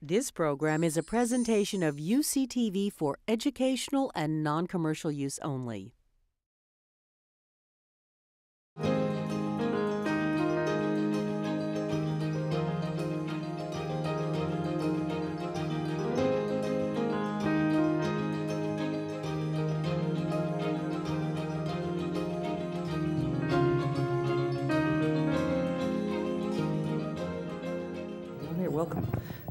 This program is a presentation of UCTV for educational and non-commercial use only. Welcome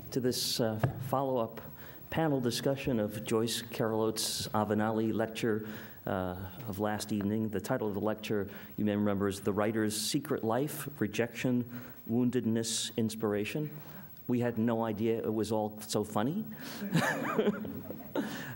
to this follow-up panel discussion of Joyce Carol Oates' Avenali lecture of last evening. The title of the lecture, you may remember, is The Writer's Secret Life, Rejection, Woundedness, Inspiration. We had no idea it was all so funny.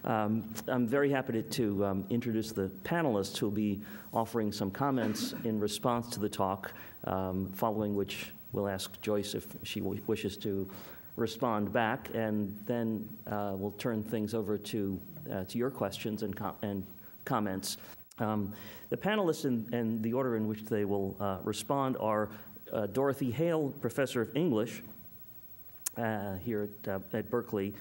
I'm very happy to introduce the panelists who will be offering some comments in response to the talk, following which we'll ask Joyce if she wishes to respond back, and then we'll turn things over to your questions and comments. The panelists and the order in which they will respond are Dorothy Hale, Professor of English here at Berkeley,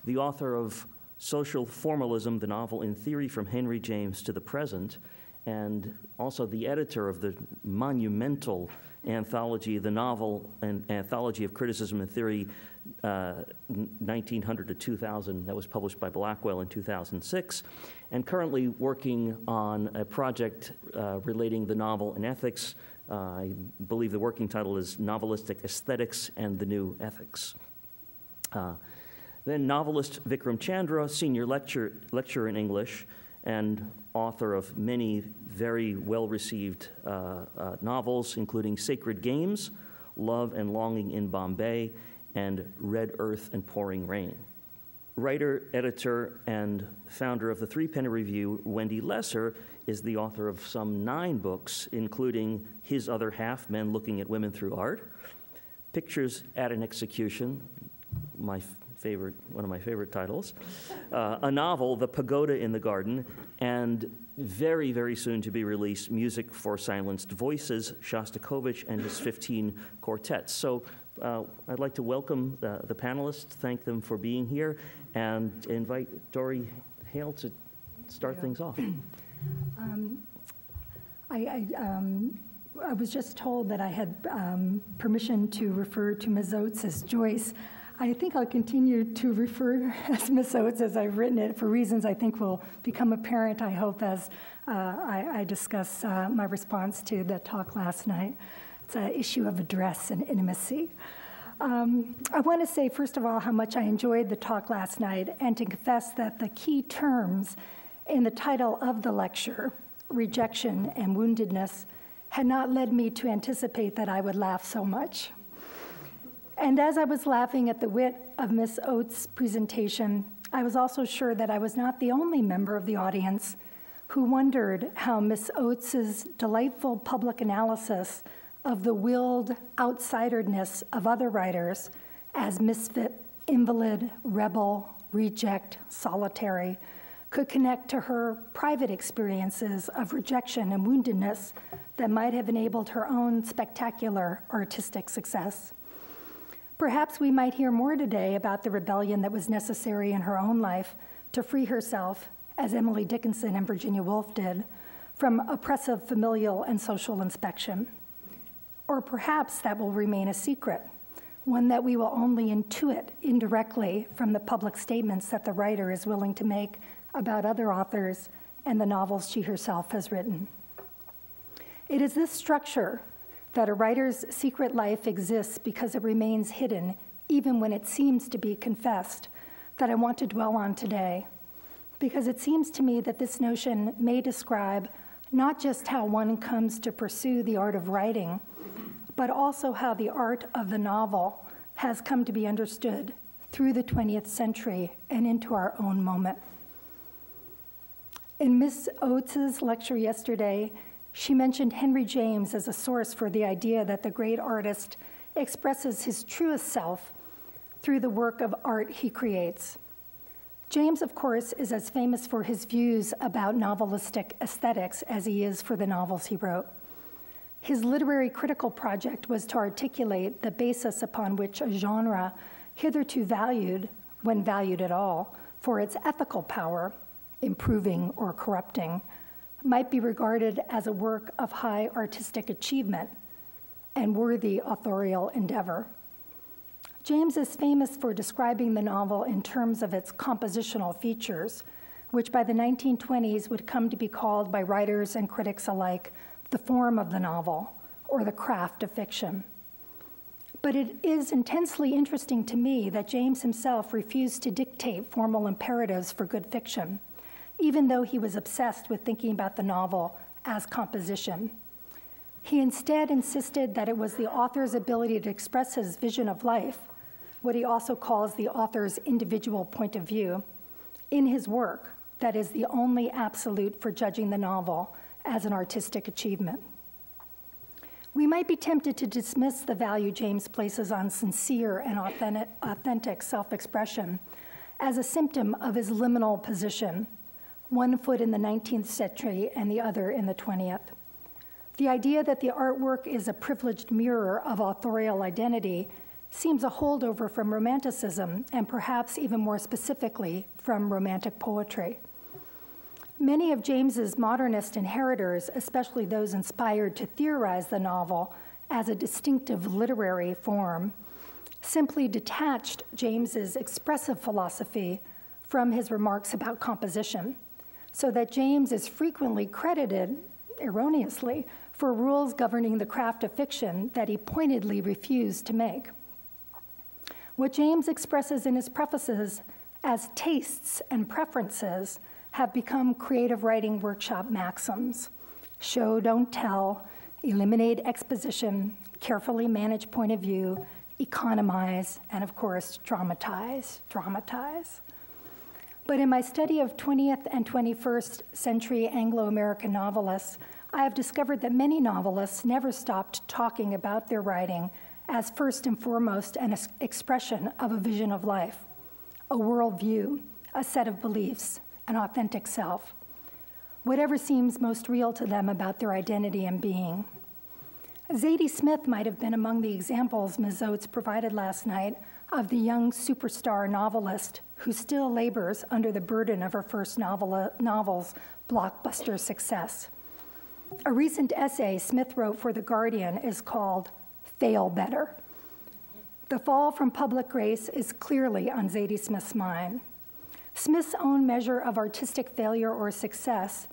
the author of Social Formalism, the Novel in Theory from Henry James to the Present, and also the editor of the monumental anthology, The Novel and Anthology of Criticism and Theory, 1900 to 2000, that was published by Blackwell in 2006, and currently working on a project relating the novel and ethics. I believe the working title is Novelistic Aesthetics and the New Ethics. Then novelist Vikram Chandra, senior lecturer in English, and author of many very well-received novels, including Sacred Games, Love and Longing in Bombay, and Red Earth and Pouring Rain. Writer, editor, and founder of the Threepenny Review, Wendy Lesser, is the author of some 9 books, including His Other Half, Men Looking at Women Through Art, Pictures at an Execution, one of my favorite titles, a novel, The Pagoda in the Garden, and very, very soon to be released, Music for Silenced Voices, Shostakovich and his 15 quartets. So I'd like to welcome the panelists, thank them for being here, and invite Dorothy Hale to start things off. I was just told that I had permission to refer to Ms. Oates as Joyce. I think I'll continue to refer as Ms. Oates as I've written it for reasons I think will become apparent, I hope, as I discuss my response to the talk last night. It's an issue of address and intimacy. I want to say, first of all, how much I enjoyed the talk last night, and to confess that the key terms in the title of the lecture, rejection and woundedness, had not led me to anticipate that I would laugh so much. And as I was laughing at the wit of Ms. Oates' presentation, I was also sure that I was not the only member of the audience who wondered how Ms. Oates' delightful public analysis of the willed outsiderness of other writers as misfit, invalid, rebel, reject, solitary, could connect to her private experiences of rejection and woundedness that might have enabled her own spectacular artistic success. Perhaps we might hear more today about the rebellion that was necessary in her own life to free herself, as Emily Dickinson and Virginia Woolf did, from oppressive familial and social inspection. Or perhaps that will remain a secret, one that we will only intuit indirectly from the public statements that the writer is willing to make about other authors and the novels she herself has written. It is this structure that a writer's secret life exists because it remains hidden, even when it seems to be confessed, that I want to dwell on today. Because it seems to me that this notion may describe not just how one comes to pursue the art of writing, but also how the art of the novel has come to be understood through the 20th century and into our own moment. In Ms. Oates' lecture yesterday, she mentioned Henry James as a source for the idea that the great artist expresses his truest self through the work of art he creates. James, of course, is as famous for his views about novelistic aesthetics as he is for the novels he wrote. His literary critical project was to articulate the basis upon which a genre hitherto valued, when valued at all, for its ethical power, improving or corrupting, might be regarded as a work of high artistic achievement and worthy authorial endeavor. James is famous for describing the novel in terms of its compositional features, which by the 1920s would come to be called by writers and critics alike the form of the novel, or the craft of fiction. But it is intensely interesting to me that James himself refused to dictate formal imperatives for good fiction, even though he was obsessed with thinking about the novel as composition. He instead insisted that it was the author's ability to express his vision of life, what he also calls the author's individual point of view, in his work that is the only absolute for judging the novel as an artistic achievement. We might be tempted to dismiss the value James places on sincere and authentic self-expression as a symptom of his liminal position, one foot in the 19th century and the other in the 20th. The idea that the artwork is a privileged mirror of authorial identity seems a holdover from Romanticism, and perhaps even more specifically from Romantic poetry. Many of James's modernist inheritors, especially those inspired to theorize the novel as a distinctive literary form, simply detached James's expressive philosophy from his remarks about composition, so that James is frequently credited, erroneously, for rules governing the craft of fiction that he pointedly refused to make. What James expresses in his prefaces as tastes and preferences have become creative writing workshop maxims: show, don't tell, eliminate exposition, carefully manage point of view, economize, and of course, dramatize. But in my study of 20th and 21st century Anglo-American novelists, I have discovered that many novelists never stopped talking about their writing as first and foremost an expression of a vision of life, a worldview, a set of beliefs, an authentic self, whatever seems most real to them about their identity and being. Zadie Smith might have been among the examples Ms. Oates provided last night of the young superstar novelist who still labors under the burden of her first novel's blockbuster success. A recent essay Smith wrote for The Guardian is called "Fail Better." The fall from public grace is clearly on Zadie Smith's mind. Smith's own measure of artistic failure or success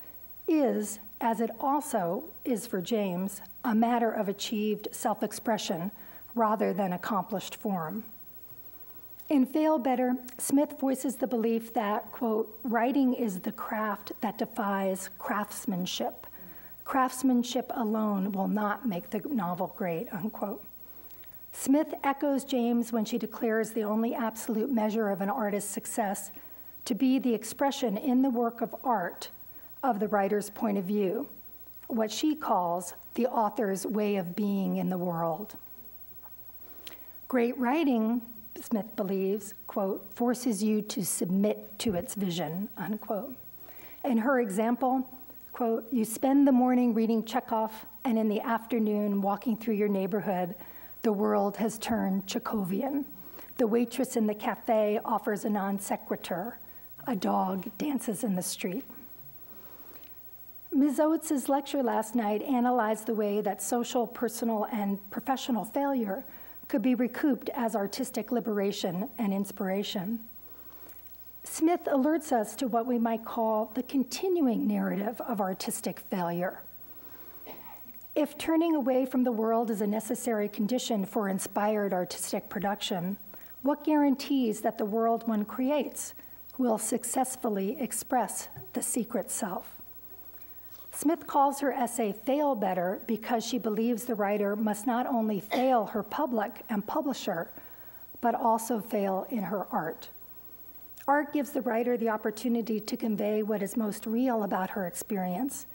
is, as it also is for James, a matter of achieved self-expression rather than accomplished form. In Fail Better, Smith voices the belief that, quote, writing is the craft that defies craftsmanship. Craftsmanship alone will not make the novel great, unquote. Smith echoes James when she declares the only absolute measure of an artist's success to be the expression in the work of art of the writer's point of view, what she calls the author's way of being in the world. Great writing, Smith believes, quote, forces you to submit to its vision, unquote. In her example, quote, you spend the morning reading Chekhov, and in the afternoon walking through your neighborhood, the world has turned Chekhovian. The waitress in the cafe offers a non sequitur. A dog dances in the street. Ms. Oates' lecture last night analyzed the way that social, personal, and professional failure could be recouped as artistic liberation and inspiration. Smith alerts us to what we might call the continuing narrative of artistic failure. If turning away from the world is a necessary condition for inspired artistic production, what guarantees that the world one creates will successfully express the secret self? Smith calls her essay Fail Better because she believes the writer must not only fail her public and publisher, but also fail in her art. Art gives the writer the opportunity to convey what is most real about her experience.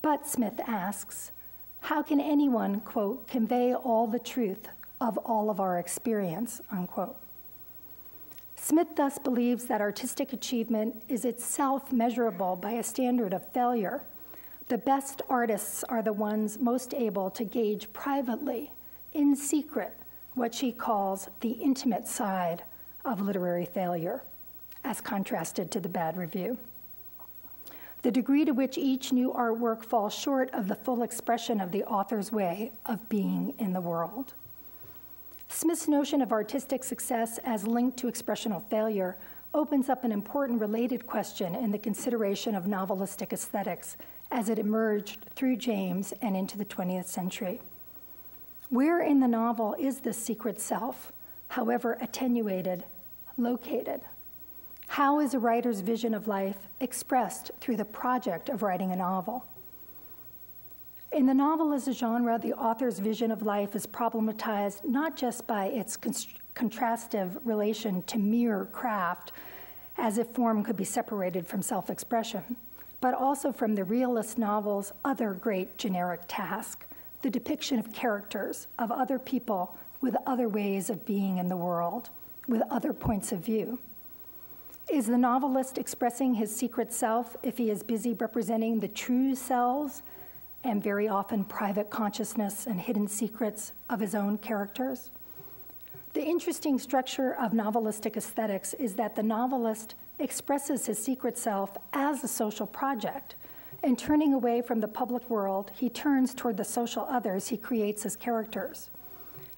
But, Smith asks, how can anyone, quote, convey all the truth of all of our experience, unquote? Smith thus believes that artistic achievement is itself measurable by a standard of failure. The best artists are the ones most able to gauge privately, in secret, what she calls the intimate side of literary failure, as contrasted to the bad review. The degree to which each new artwork falls short of the full expression of the author's way of being in the world. Smith's notion of artistic success as linked to expressional failure opens up an important related question in the consideration of novelistic aesthetics as it emerged through James and into the 20th century. Where in the novel is this secret self, however attenuated, located? How is a writer's vision of life expressed through the project of writing a novel? In the novel as a genre, the author's vision of life is problematized not just by its contrastive relation to mere craft, as if form could be separated from self-expression, but also from the realist novel's other great generic task, the depiction of characters, of other people with other ways of being in the world, with other points of view. Is the novelist expressing his secret self if he is busy representing the true selves and very often private consciousness and hidden secrets of his own characters? The interesting structure of novelistic aesthetics is that the novelist expresses his secret self as a social project, and turning away from the public world, he turns toward the social others he creates as characters.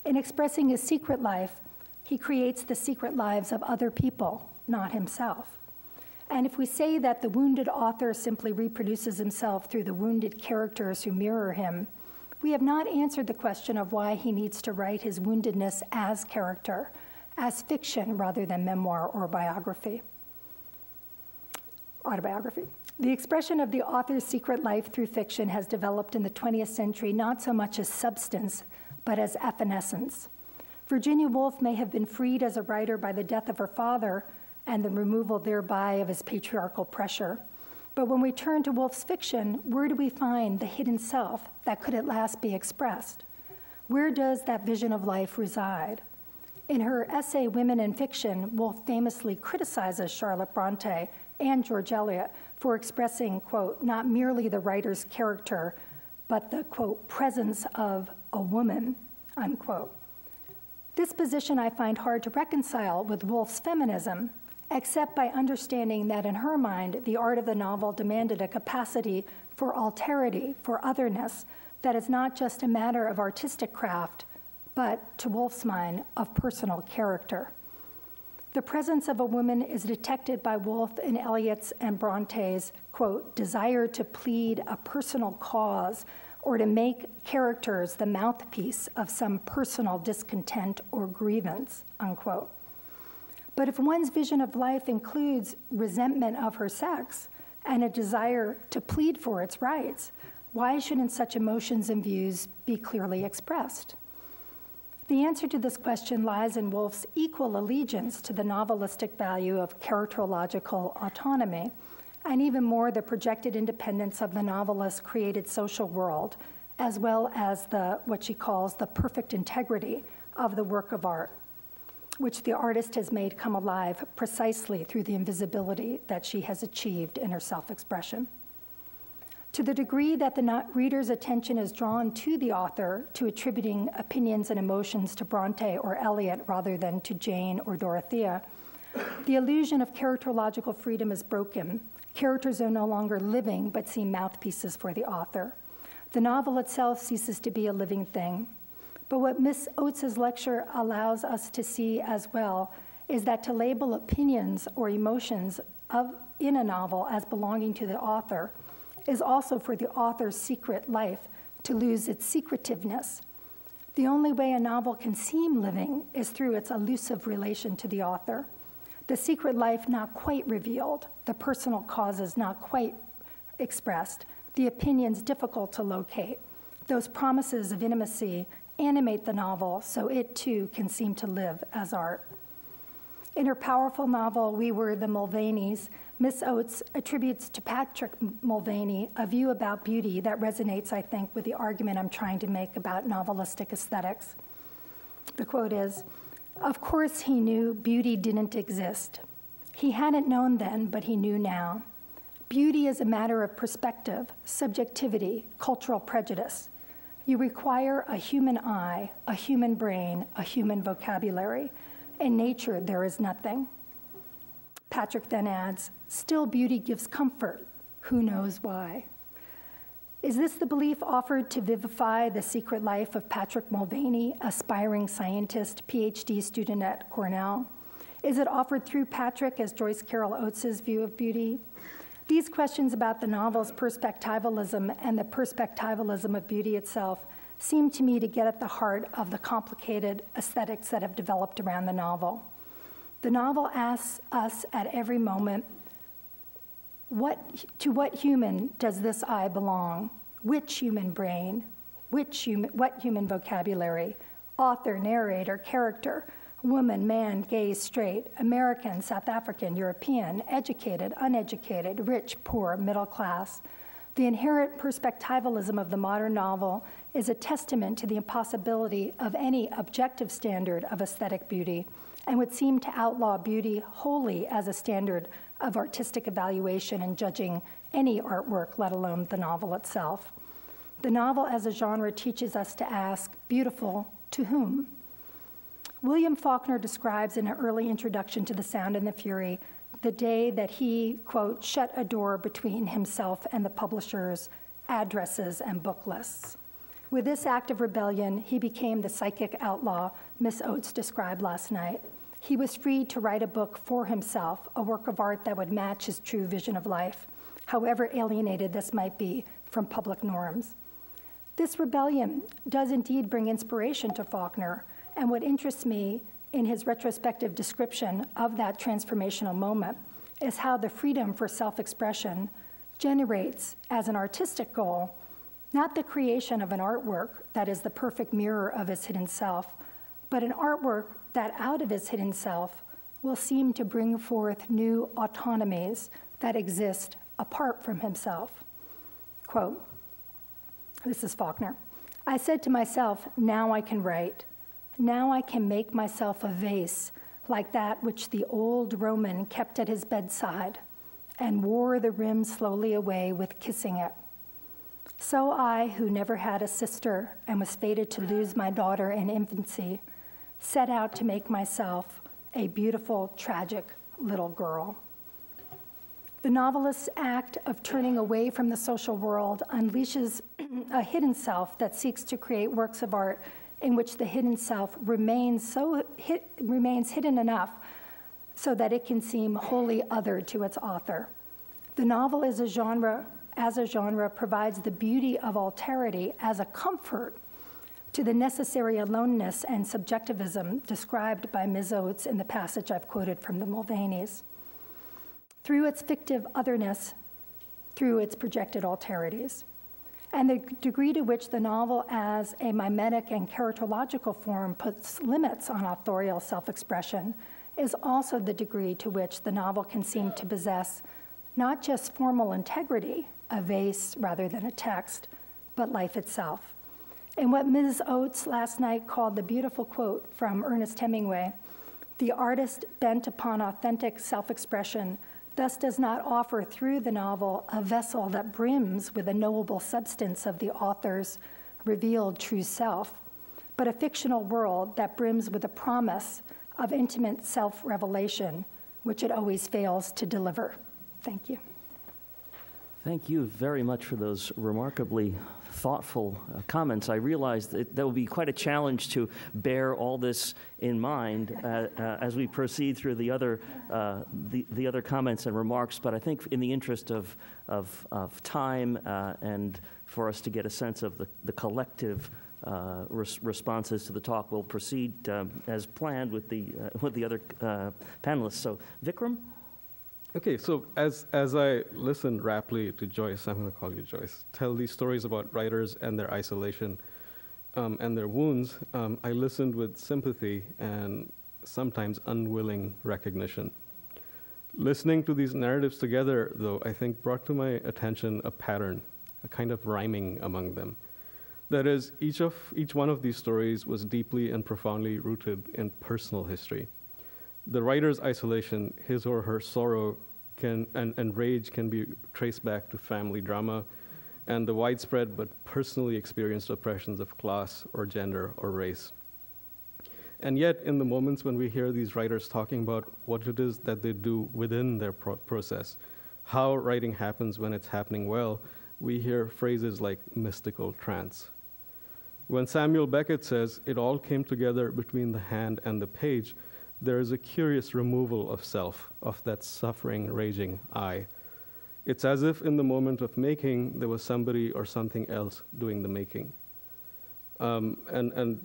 In expressing his secret life, he creates the secret lives of other people, not himself. And if we say that the wounded author simply reproduces himself through the wounded characters who mirror him, we have not answered the question of why he needs to write his woundedness as character, as fiction rather than memoir or autobiography. The expression of the author's secret life through fiction has developed in the 20th century not so much as substance, but as evanescence. Virginia Woolf may have been freed as a writer by the death of her father and the removal thereby of his patriarchal pressure. But when we turn to Woolf's fiction, where do we find the hidden self that could at last be expressed? Where does that vision of life reside? In her essay, Women in Fiction, Woolf famously criticizes Charlotte Bronte and George Eliot for expressing, quote, not merely the writer's character, but the, quote, presence of a woman, unquote. This position I find hard to reconcile with Woolf's feminism, except by understanding that in her mind, the art of the novel demanded a capacity for alterity, for otherness, that is not just a matter of artistic craft, but, to Woolf's mind, of personal character. The presence of a woman is detected by Woolf in Eliot's and Bronte's, quote, desire to plead a personal cause or to make characters the mouthpiece of some personal discontent or grievance, unquote. But if one's vision of life includes resentment of her sex and a desire to plead for its rights, why shouldn't such emotions and views be clearly expressed? The answer to this question lies in Woolf's equal allegiance to the novelistic value of characterological autonomy, and even more the projected independence of the novelist's created social world, as well as what she calls the perfect integrity of the work of art, which the artist has made come alive precisely through the invisibility that she has achieved in her self-expression. To the degree that the reader's attention is drawn to the author, to attributing opinions and emotions to Bronte or Eliot rather than to Jane or Dorothea, the illusion of characterological freedom is broken. Characters are no longer living, but seem mouthpieces for the author. The novel itself ceases to be a living thing. But what Miss Oates's lecture allows us to see as well is that to label opinions or emotions in a novel as belonging to the author is also for the author's secret life to lose its secretiveness. The only way a novel can seem living is through its elusive relation to the author. The secret life not quite revealed, the personal causes not quite expressed, the opinions difficult to locate. Those promises of intimacy animate the novel so it too can seem to live as art. In her powerful novel, We Were the Mulvaneys, Miss Oates attributes to Patrick Mulvaney a view about beauty that resonates, I think, with the argument I'm trying to make about novelistic aesthetics. The quote is, "Of course he knew beauty didn't exist. He hadn't known then, but he knew now. Beauty is a matter of perspective, subjectivity, cultural prejudice. You require a human eye, a human brain, a human vocabulary. In nature, there is nothing. Patrick then adds, still beauty gives comfort. Who knows why? Is this the belief offered to vivify the secret life of Patrick Mulvaney, aspiring scientist, PhD student at Cornell? Is it offered through Patrick as Joyce Carol Oates' view of beauty? These questions about the novel's perspectivalism and the perspectivalism of beauty itself seem to me to get at the heart of the complicated aesthetics that have developed around the novel. The novel asks us at every moment, to what human does this I belong? Which human brain? What human vocabulary? Author, narrator, character, woman, man, gay, straight, American, South African, European, educated, uneducated, rich, poor, middle class. The inherent perspectivalism of the modern novel is a testament to the impossibility of any objective standard of aesthetic beauty, and would seem to outlaw beauty wholly as a standard of artistic evaluation and judging any artwork, let alone the novel itself. The novel as a genre teaches us to ask, beautiful to whom? William Faulkner describes in an early introduction to The Sound and the Fury the day that he, quote, shut a door between himself and the publishers, addresses, and book lists. With this act of rebellion, he became the psychic outlaw Miss Oates described last night. He was free to write a book for himself, a work of art that would match his true vision of life, however alienated this might be from public norms. This rebellion does indeed bring inspiration to Faulkner, and what interests me in his retrospective description of that transformational moment is how the freedom for self-expression generates, as an artistic goal, not the creation of an artwork that is the perfect mirror of his hidden self, but an artwork that out of his hidden self will seem to bring forth new autonomies that exist apart from himself. Quote, this is Faulkner, I said to myself, now I can write. Now I can make myself a vase like that which the old Roman kept at his bedside and wore the rim slowly away with kissing it. So I, who never had a sister and was fated to lose my daughter in infancy, set out to make myself a beautiful, tragic little girl. The novelist's act of turning away from the social world unleashes a hidden self that seeks to create works of art in which the hidden self remains hidden enough so that it can seem wholly other to its author. The novel as a genre provides the beauty of alterity as a comfort to the necessary aloneness and subjectivism described by Ms. Oates in the passage I've quoted from the Mulvaneys. Through its fictive otherness, through its projected alterities. And the degree to which the novel as a mimetic and characterological form puts limits on authorial self-expression is also the degree to which the novel can seem to possess not just formal integrity, a vase rather than a text, but life itself. In what Ms. Oates last night called the beautiful quote from Ernest Hemingway, the artist bent upon authentic self-expression thus does not offer through the novel a vessel that brims with the knowable substance of the author's revealed true self, but a fictional world that brims with a promise of intimate self-revelation, which it always fails to deliver. Thank you. Thank you very much for those remarkably thoughtful comments. I realize that will be quite a challenge to bear all this in mind as we proceed through the other comments and remarks. But I think in the interest of time and for us to get a sense of the collective responses to the talk, we'll proceed as planned with the other panelists. So, Vikram. Okay, so as I listened raptly to Joyce, I'm going to call you Joyce, tell these stories about writers and their isolation and their wounds, I listened with sympathy and sometimes unwilling recognition. Listening to these narratives together, though, I think brought to my attention a pattern, a kind of rhyming among them. That is, each one of these stories was deeply and profoundly rooted in personal history. The writer's isolation, his or her sorrow, and rage can be traced back to family drama and the widespread but personally experienced oppressions of class or gender or race. And yet, in the moments when we hear these writers talking about what it is that they do within their process, how writing happens when it's happening well, we hear phrases like mystical trance. When Samuel Beckett says, "It all came together between the hand and the page," there is a curious removal of self, of that suffering, raging I. It's as if in the moment of making, there was somebody or something else doing the making. And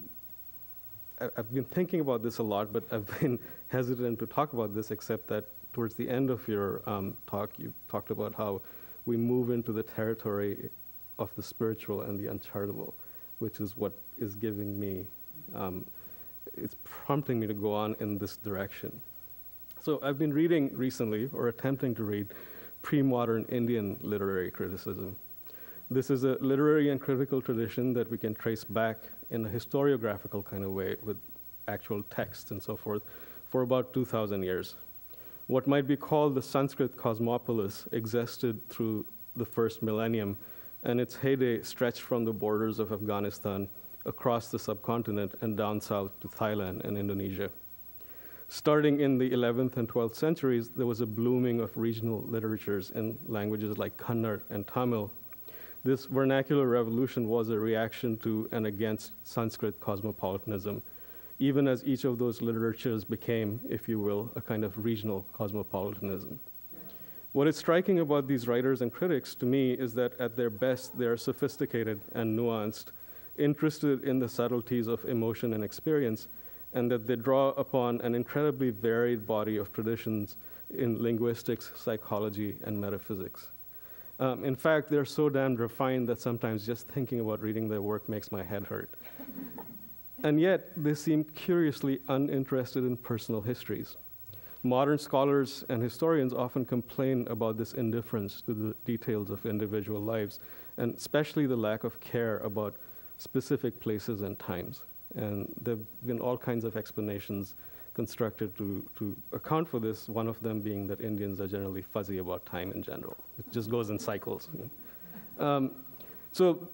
I've been thinking about this a lot, but I've been hesitant to talk about this, except that towards the end of your talk, you talked about how we move into the territory of the spiritual and the uncharitable, which is what is giving me, it's prompting me to go on in this direction. So I've been reading recently, or attempting to read, pre-modern Indian literary criticism. This is a literary and critical tradition that we can trace back in a historiographical kind of way with actual texts and so forth for about 2,000 years. What might be called the Sanskrit cosmopolis existed through the first millennium, and its heyday stretched from the borders of Afghanistan across the subcontinent and down south to Thailand and Indonesia. Starting in the 11th and 12th centuries, there was a blooming of regional literatures in languages like Kannada and Tamil. This vernacular revolution was a reaction to and against Sanskrit cosmopolitanism, even as each of those literatures became, if you will, a kind of regional cosmopolitanism. What is striking about these writers and critics to me is that at their best, they are sophisticated and nuanced, interested in the subtleties of emotion and experience, and that they draw upon an incredibly varied body of traditions in linguistics, psychology, and metaphysics. In fact, they're so damn refined that sometimes just thinking about reading their work makes my head hurt. And yet, they seem curiously uninterested in personal histories. Modern scholars and historians often complain about this indifference to the details of individual lives, and especially the lack of care about specific places and times. And there have been all kinds of explanations constructed to account for this, one of them being that Indians are generally fuzzy about time in general. It just goes in cycles. So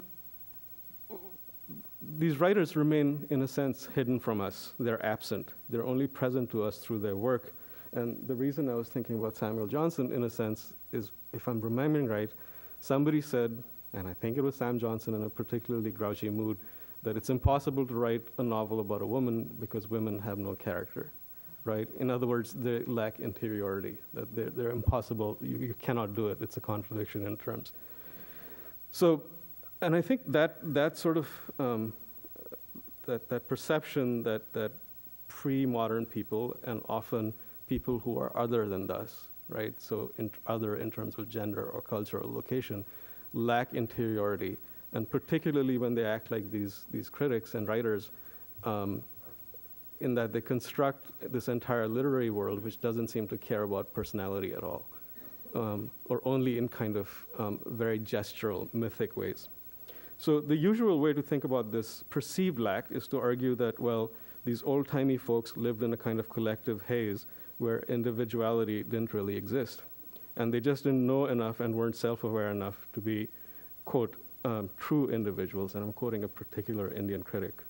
these writers remain, in a sense, hidden from us. They're absent. They're only present to us through their work. And the reason I was thinking about Samuel Johnson, in a sense, is, if I'm remembering right, somebody said, and I think it was Sam Johnson in a particularly grouchy mood, that it's impossible to write a novel about a woman because women have no character, right? In other words, they lack interiority, that they're impossible, you cannot do it, it's a contradiction in terms. So, and I think that sort of, that perception that pre-modern people, and often people who are other than us, right? So other in terms of gender or culture or location, lack interiority. And particularly when they act like these critics and writers, in that they construct this entire literary world which doesn't seem to care about personality at all, or only in kind of very gestural, mythic ways. So the usual way to think about this perceived lack is to argue that, well, these old-timey folks lived in a kind of collective haze where individuality didn't really exist. And they just didn't know enough and weren't self-aware enough to be, quote, true individuals, and I'm quoting a particular Indian critic,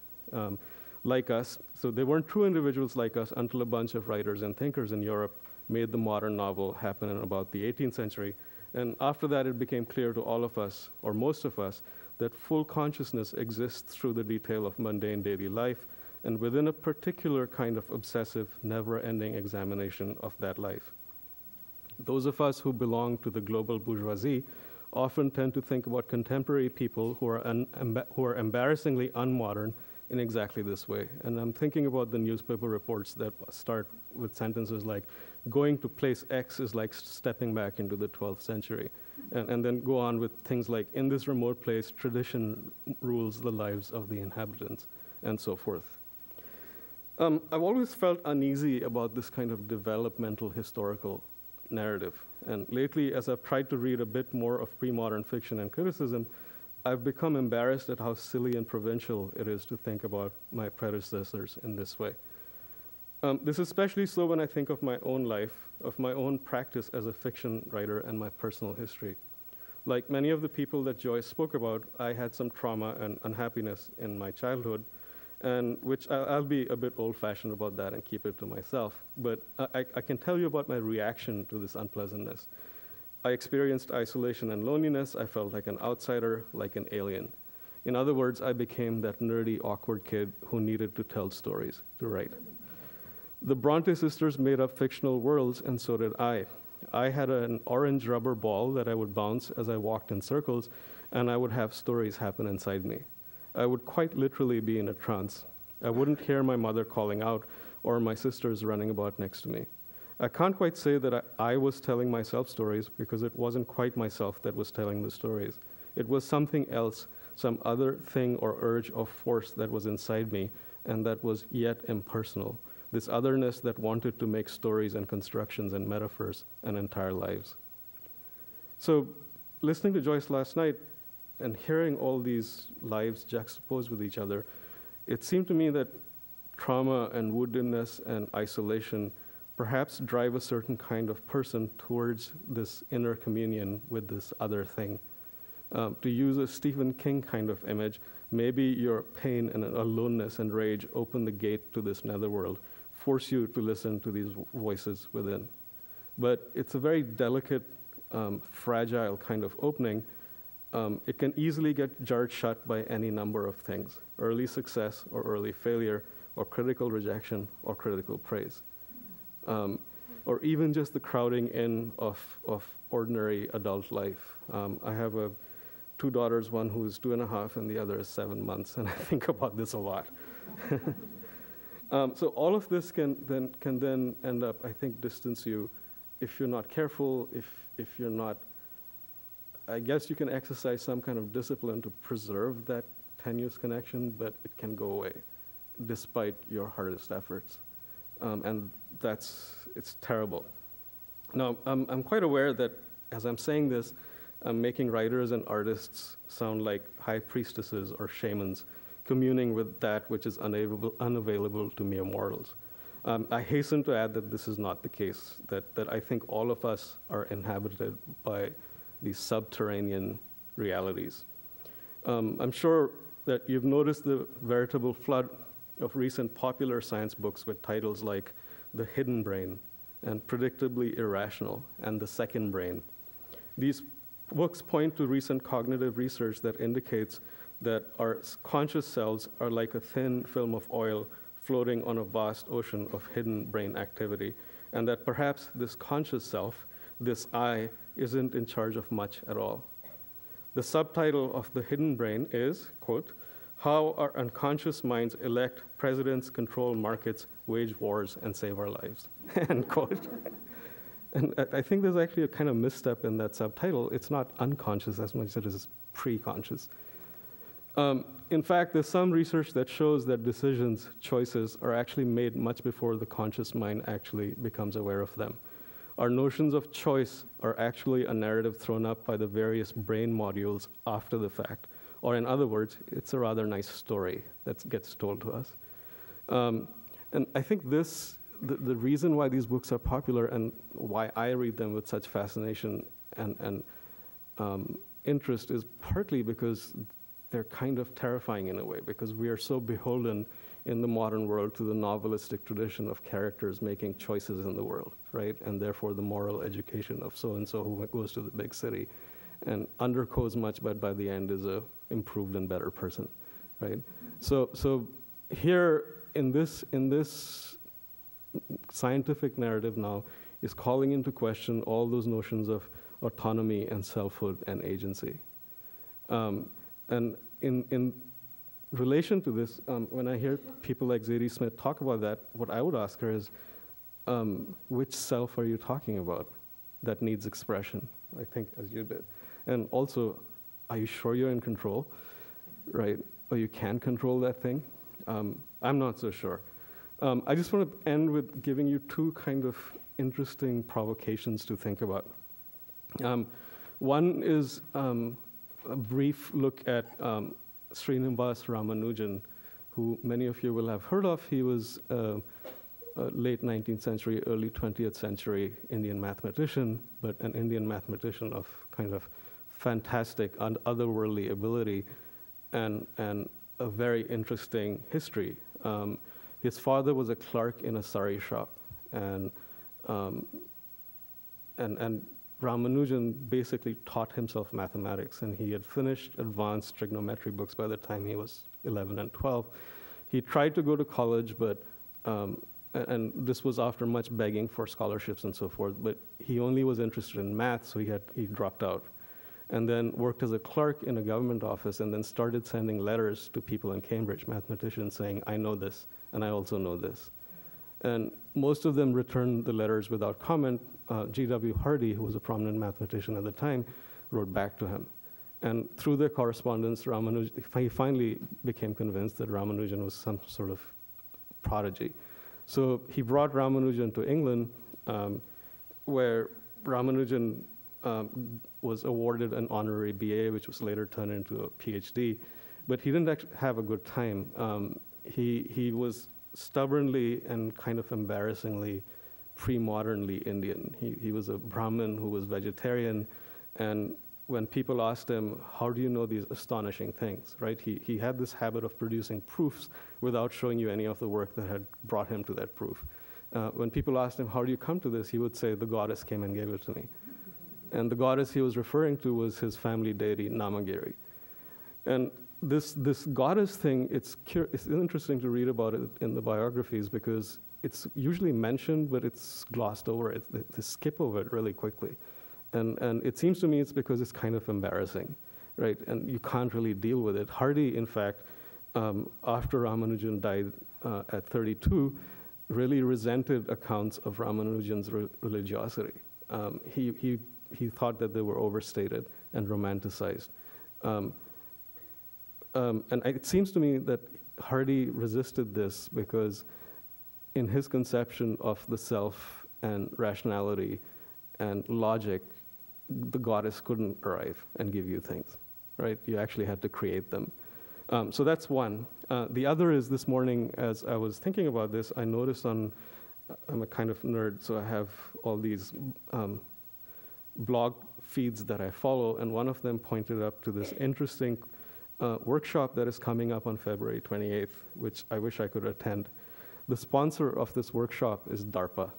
like us. So they weren't true individuals like us until a bunch of writers and thinkers in Europe made the modern novel happen in about the 18th century. And after that, it became clear to all of us, or most of us, that full consciousness exists through the detail of mundane daily life, and within a particular kind of obsessive, never-ending examination of that life. Those of us who belong to the global bourgeoisie often tend to think about contemporary people who are embarrassingly unmodern in exactly this way. And I'm thinking about the newspaper reports that start with sentences like, going to place X is like stepping back into the 12th century. And then go on with things like, in this remote place, tradition rules the lives of the inhabitants, and so forth. I've always felt uneasy about this kind of developmental historical narrative. And lately, as I've tried to read a bit more of pre-modern fiction and criticism, I've become embarrassed at how silly and provincial it is to think about my predecessors in this way. This is especially so when I think of my own life, of my own practice as a fiction writer and my personal history. Like many of the people that Joyce spoke about, I had some trauma and unhappiness in my childhood, and which I'll be a bit old-fashioned about that and keep it to myself. But I can tell you about my reaction to this unpleasantness. I experienced isolation and loneliness. I felt like an outsider, like an alien. In other words, I became that nerdy, awkward kid who needed to tell stories, to write. The Bronte sisters made up fictional worlds, and so did I. I had an orange rubber ball that I would bounce as I walked in circles, and I would have stories happen inside me. I would quite literally be in a trance. I wouldn't hear my mother calling out or my sisters running about next to me. I can't quite say that I was telling myself stories because it wasn't quite myself that was telling the stories. It was something else, some other thing or urge or force that was inside me and that was yet impersonal. This otherness that wanted to make stories and constructions and metaphors and entire lives. So listening to Joyce last night and hearing all these lives juxtaposed with each other, it seemed to me that trauma and woundedness and isolation perhaps drive a certain kind of person towards this inner communion with this other thing. To use a Stephen King kind of image, maybe your pain and aloneness and rage open the gate to this netherworld, force you to listen to these voices within. But it's a very delicate, fragile kind of opening. It can easily get jarred shut by any number of things: early success or early failure, or critical rejection or critical praise. Or even just the crowding in of ordinary adult life. I have two daughters, one who's 2.5 and the other is 7 months, and I think about this a lot. So all of this can then end up, I think, distance you if you're not careful, if you're not, I guess you can exercise some kind of discipline to preserve that tenuous connection, but it can go away despite your hardest efforts. And it's terrible. Now, I'm quite aware that as I'm saying this, I'm making writers and artists sound like high priestesses or shamans, communing with that which is unavailable to mere mortals. I hasten to add that this is not the case, that I think all of us are inhabited by these subterranean realities. I'm sure that you've noticed the veritable flood of recent popular science books with titles like The Hidden Brain and Predictably Irrational and The Second Brain. These books point to recent cognitive research that indicates that our conscious selves are like a thin film of oil floating on a vast ocean of hidden brain activity, and that perhaps this conscious self, this I, isn't in charge of much at all. The subtitle of The Hidden Brain is, quote, How Our Unconscious Minds Elect Presidents, Control Markets, Wage Wars, and Save Our Lives, end quote. And I think there's actually a kind of misstep in that subtitle. It's not unconscious as much as it is pre-conscious. In fact, there's some research that shows that decisions, choices, are actually made much before the conscious mind actually becomes aware of them. Our notions of choice are actually a narrative thrown up by the various brain modules after the fact. Or in other words, it's a rather nice story that gets told to us. And I think the reason why these books are popular and why I read them with such fascination and interest is partly because they're kind of terrifying in a way, because we are so beholden in the modern world to the novelistic tradition of characters making choices in the world, right? And therefore the moral education of so-and-so who goes to the big city and undergoes much, but by the end is a improved and better person, right? So here in this scientific narrative now is calling into question all those notions of autonomy and selfhood and agency. And in relation to this, when I hear people like Zadie Smith talk about that, what I would ask her is, which self are you talking about that needs expression, I think, as you did? And also, are you sure you're in control, right? Or you can control that thing? I'm not so sure. I just want to end with giving you two kind of interesting provocations to think about. One is a brief look at Srinivas Ramanujan, who many of you will have heard of. He was a late 19th century, early 20th century Indian mathematician, but an Indian mathematician of kind of fantastic and otherworldly ability. And a very interesting history. His father was a clerk in a sari shop, and Ramanujan basically taught himself mathematics, and he had finished advanced trigonometry books by the time he was 11 and 12. He tried to go to college, but and this was after much begging for scholarships and so forth, but he only was interested in math, so he dropped out. And then worked as a clerk in a government office, and then started sending letters to people in Cambridge, mathematicians, saying, I know this, and I also know this. And most of them returned the letters without comment. G.W. Hardy, who was a prominent mathematician at the time, wrote back to him. And through their correspondence, he finally became convinced that Ramanujan was some sort of prodigy. So he brought Ramanujan to England, where Ramanujan was awarded an honorary BA, which was later turned into a PhD. But he didn't actually have a good time. He was stubbornly and kind of embarrassingly pre-modernly Indian. He was a Brahmin who was vegetarian, and when people asked him, how do you know these astonishing things, right? He had this habit of producing proofs without showing you any of the work that had brought him to that proof. When people asked him, how do you come to this? He would say, the goddess came and gave it to me. And the goddess he was referring to was his family deity, Namagiri. And this goddess thing, it's interesting to read about it in the biographies because it's usually mentioned, but it's glossed over. They skip over it really quickly. And it seems to me it's because it's kind of embarrassing, right? And you can't really deal with it. Hardy, in fact, after Ramanujan died at 32, really resented accounts of Ramanujan's religiosity. He thought that they were overstated and romanticized. And it seems to me that Hardy resisted this because in his conception of the self and rationality and logic, the goddess couldn't arrive and give you things, right? You actually had to create them. So that's one. The other is this morning, as I was thinking about this, I noticed I'm a kind of nerd, so I have all these blog feeds that I follow, and one of them pointed up to this interesting workshop that is coming up on February 28th, which I wish I could attend. The sponsor of this workshop is DARPA.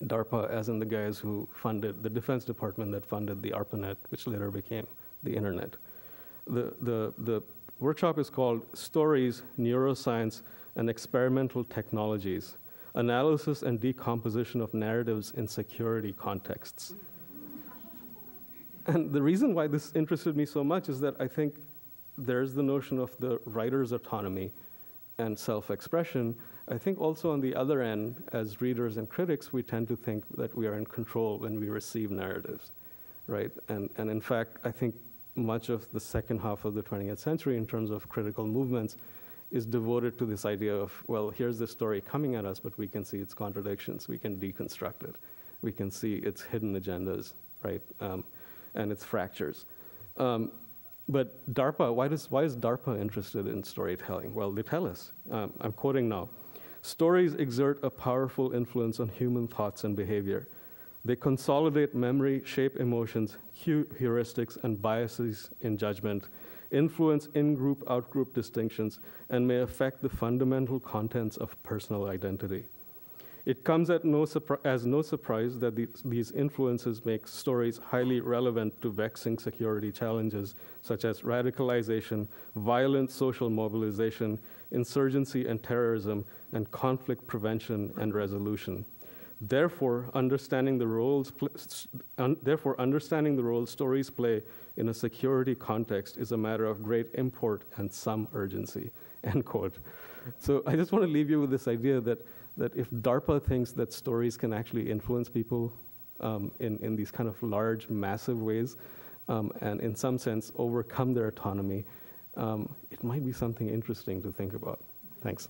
DARPA, as in the guys who funded the Defense Department that funded the ARPANET, which later became the Internet. The workshop is called Stories, Neuroscience, and Experimental Technologies, Analysis and Decomposition of Narratives in Security Contexts. And the reason why this interested me so much is that I think there's the notion of the writer's autonomy and self-expression. I think also on the other end, as readers and critics, we tend to think that we are in control when we receive narratives, right? And in fact, I think much of the second half of the 20th century in terms of critical movements is devoted to this idea of, well, here's the story coming at us, but we can see its contradictions. We can deconstruct it. We can see its hidden agendas, right? And its fractures. But DARPA, why is DARPA interested in storytelling? Well, they tell us. I'm quoting now. Stories exert a powerful influence on human thoughts and behavior. They consolidate memory, shape emotions, cue heuristics and biases in judgment, influence in-group, out-group distinctions, and may affect the fundamental contents of personal identity. It comes as no surprise that these influences make stories highly relevant to vexing security challenges, such as radicalization, violent social mobilization, insurgency and terrorism, and conflict prevention and resolution. Therefore, understanding the role stories play in a security context is a matter of great import and some urgency, end quote. So I just want to leave you with this idea that if DARPA thinks that stories can actually influence people in these kind of large, massive ways, and in some sense overcome their autonomy, it might be something interesting to think about. Thanks.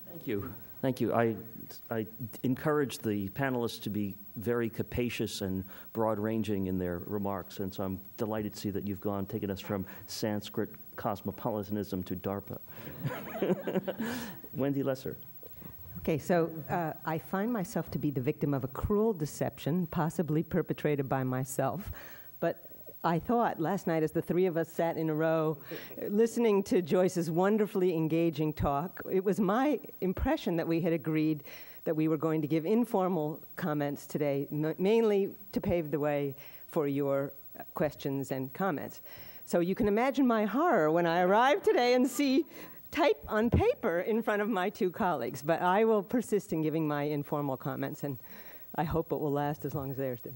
Thank you. Thank you. I encourage the panelists to be very capacious and broad-ranging in their remarks, and so I'm delighted to see that you've taken us from Sanskrit cosmopolitanism to DARPA. Wendy Lesser. Okay, so I find myself to be the victim of a cruel deception, possibly perpetrated by myself, but I thought last night as the three of us sat in a row listening to Joyce's wonderfully engaging talk, it was my impression that we had agreed that we were going to give informal comments today, mainly to pave the way for your questions and comments. So you can imagine my horror when I arrived today and see type on paper in front of my two colleagues. But I will persist in giving my informal comments, and I hope it will last as long as theirs did.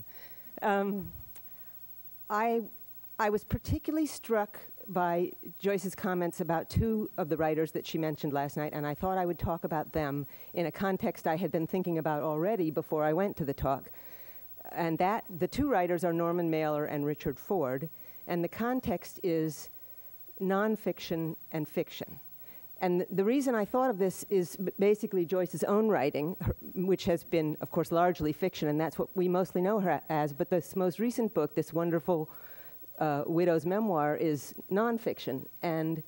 I was particularly struck by Joyce's comments about two of the writers that she mentioned last night, and I thought I would talk about them in a context I had been thinking about already before I went to the talk. And that the two writers are Norman Mailer and Richard Ford, and the context is nonfiction and fiction. And the reason I thought of this is basically Joyce's own writing, which has been, of course, largely fiction, and that's what we mostly know her as. But this most recent book, this wonderful widow's memoir, is nonfiction. And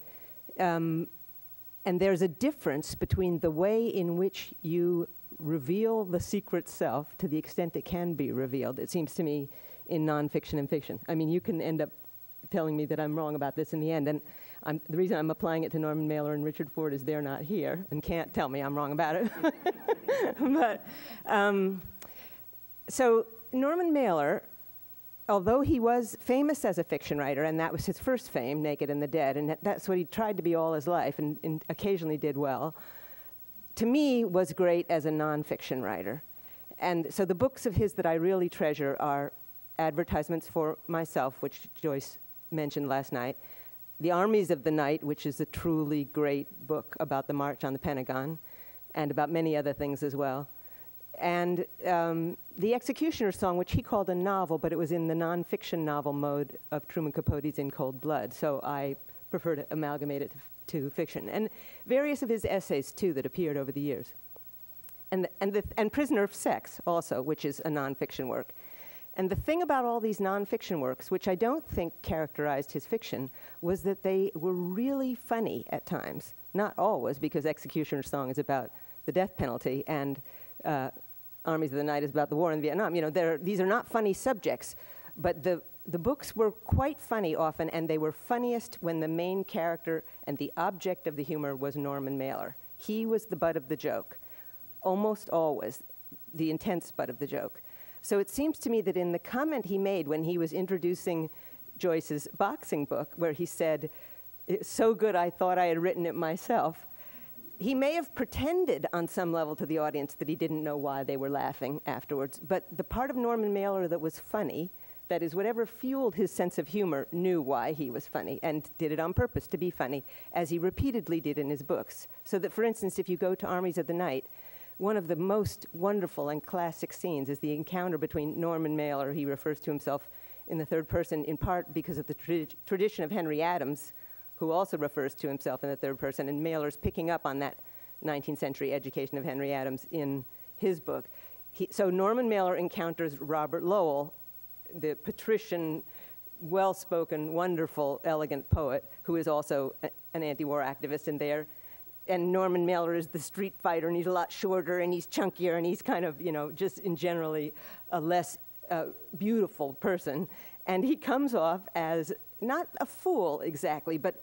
there's a difference between the way in which you reveal the secret self to the extent it can be revealed, it seems to me, in nonfiction and fiction. I mean, you can end up telling me that I'm wrong about this in the end. And the reason I'm applying it to Norman Mailer and Richard Ford is they're not here and can't tell me I'm wrong about it. But, so Norman Mailer, although he was famous as a fiction writer, and that was his first fame, Naked and the Dead, and that's what he tried to be all his life and occasionally did well, to me was great as a nonfiction writer. And so the books of his that I really treasure are Advertisements for Myself, which Joyce mentioned last night, The Armies of the Night, which is a truly great book about the March on the Pentagon, and about many other things as well, and The Executioner's Song, which he called a novel, but it was in the nonfiction novel mode of Truman Capote's In Cold Blood, so I prefer to amalgamate it to fiction, and various of his essays, too, that appeared over the years. And Prisoner of Sex, also, which is a nonfiction work. And the thing about all these nonfiction works, which I don't think characterized his fiction, was that they were really funny at times. Not always, because Executioner's Song is about the death penalty, and Armies of the Night is about the war in Vietnam. You know, these are not funny subjects, but the books were quite funny often, and they were funniest when the main character and the object of the humor was Norman Mailer. He was the butt of the joke, almost always the intense butt of the joke. So it seems to me that in the comment he made when he was introducing Joyce's boxing book, where he said, "It's so good I thought I had written it myself," he may have pretended on some level to the audience that he didn't know why they were laughing afterwards. But the part of Norman Mailer that was funny, that is, whatever fueled his sense of humor, knew why he was funny and did it on purpose to be funny, as he repeatedly did in his books. So that, for instance, if you go to Armies of the Night, one of the most wonderful and classic scenes is the encounter between Norman Mailer. He refers to himself in the third person, in part because of the tradition of Henry Adams, who also refers to himself in the third person, and Mailer's picking up on that 19th century education of Henry Adams in his book. So Norman Mailer encounters Robert Lowell, the patrician, well-spoken, wonderful, elegant poet, who is also an anti-war activist, and Norman Mailer is the street fighter, and he's a lot shorter, and he's chunkier, and he's kind of, you know, just in generally a less beautiful person. And he comes off as not a fool exactly, but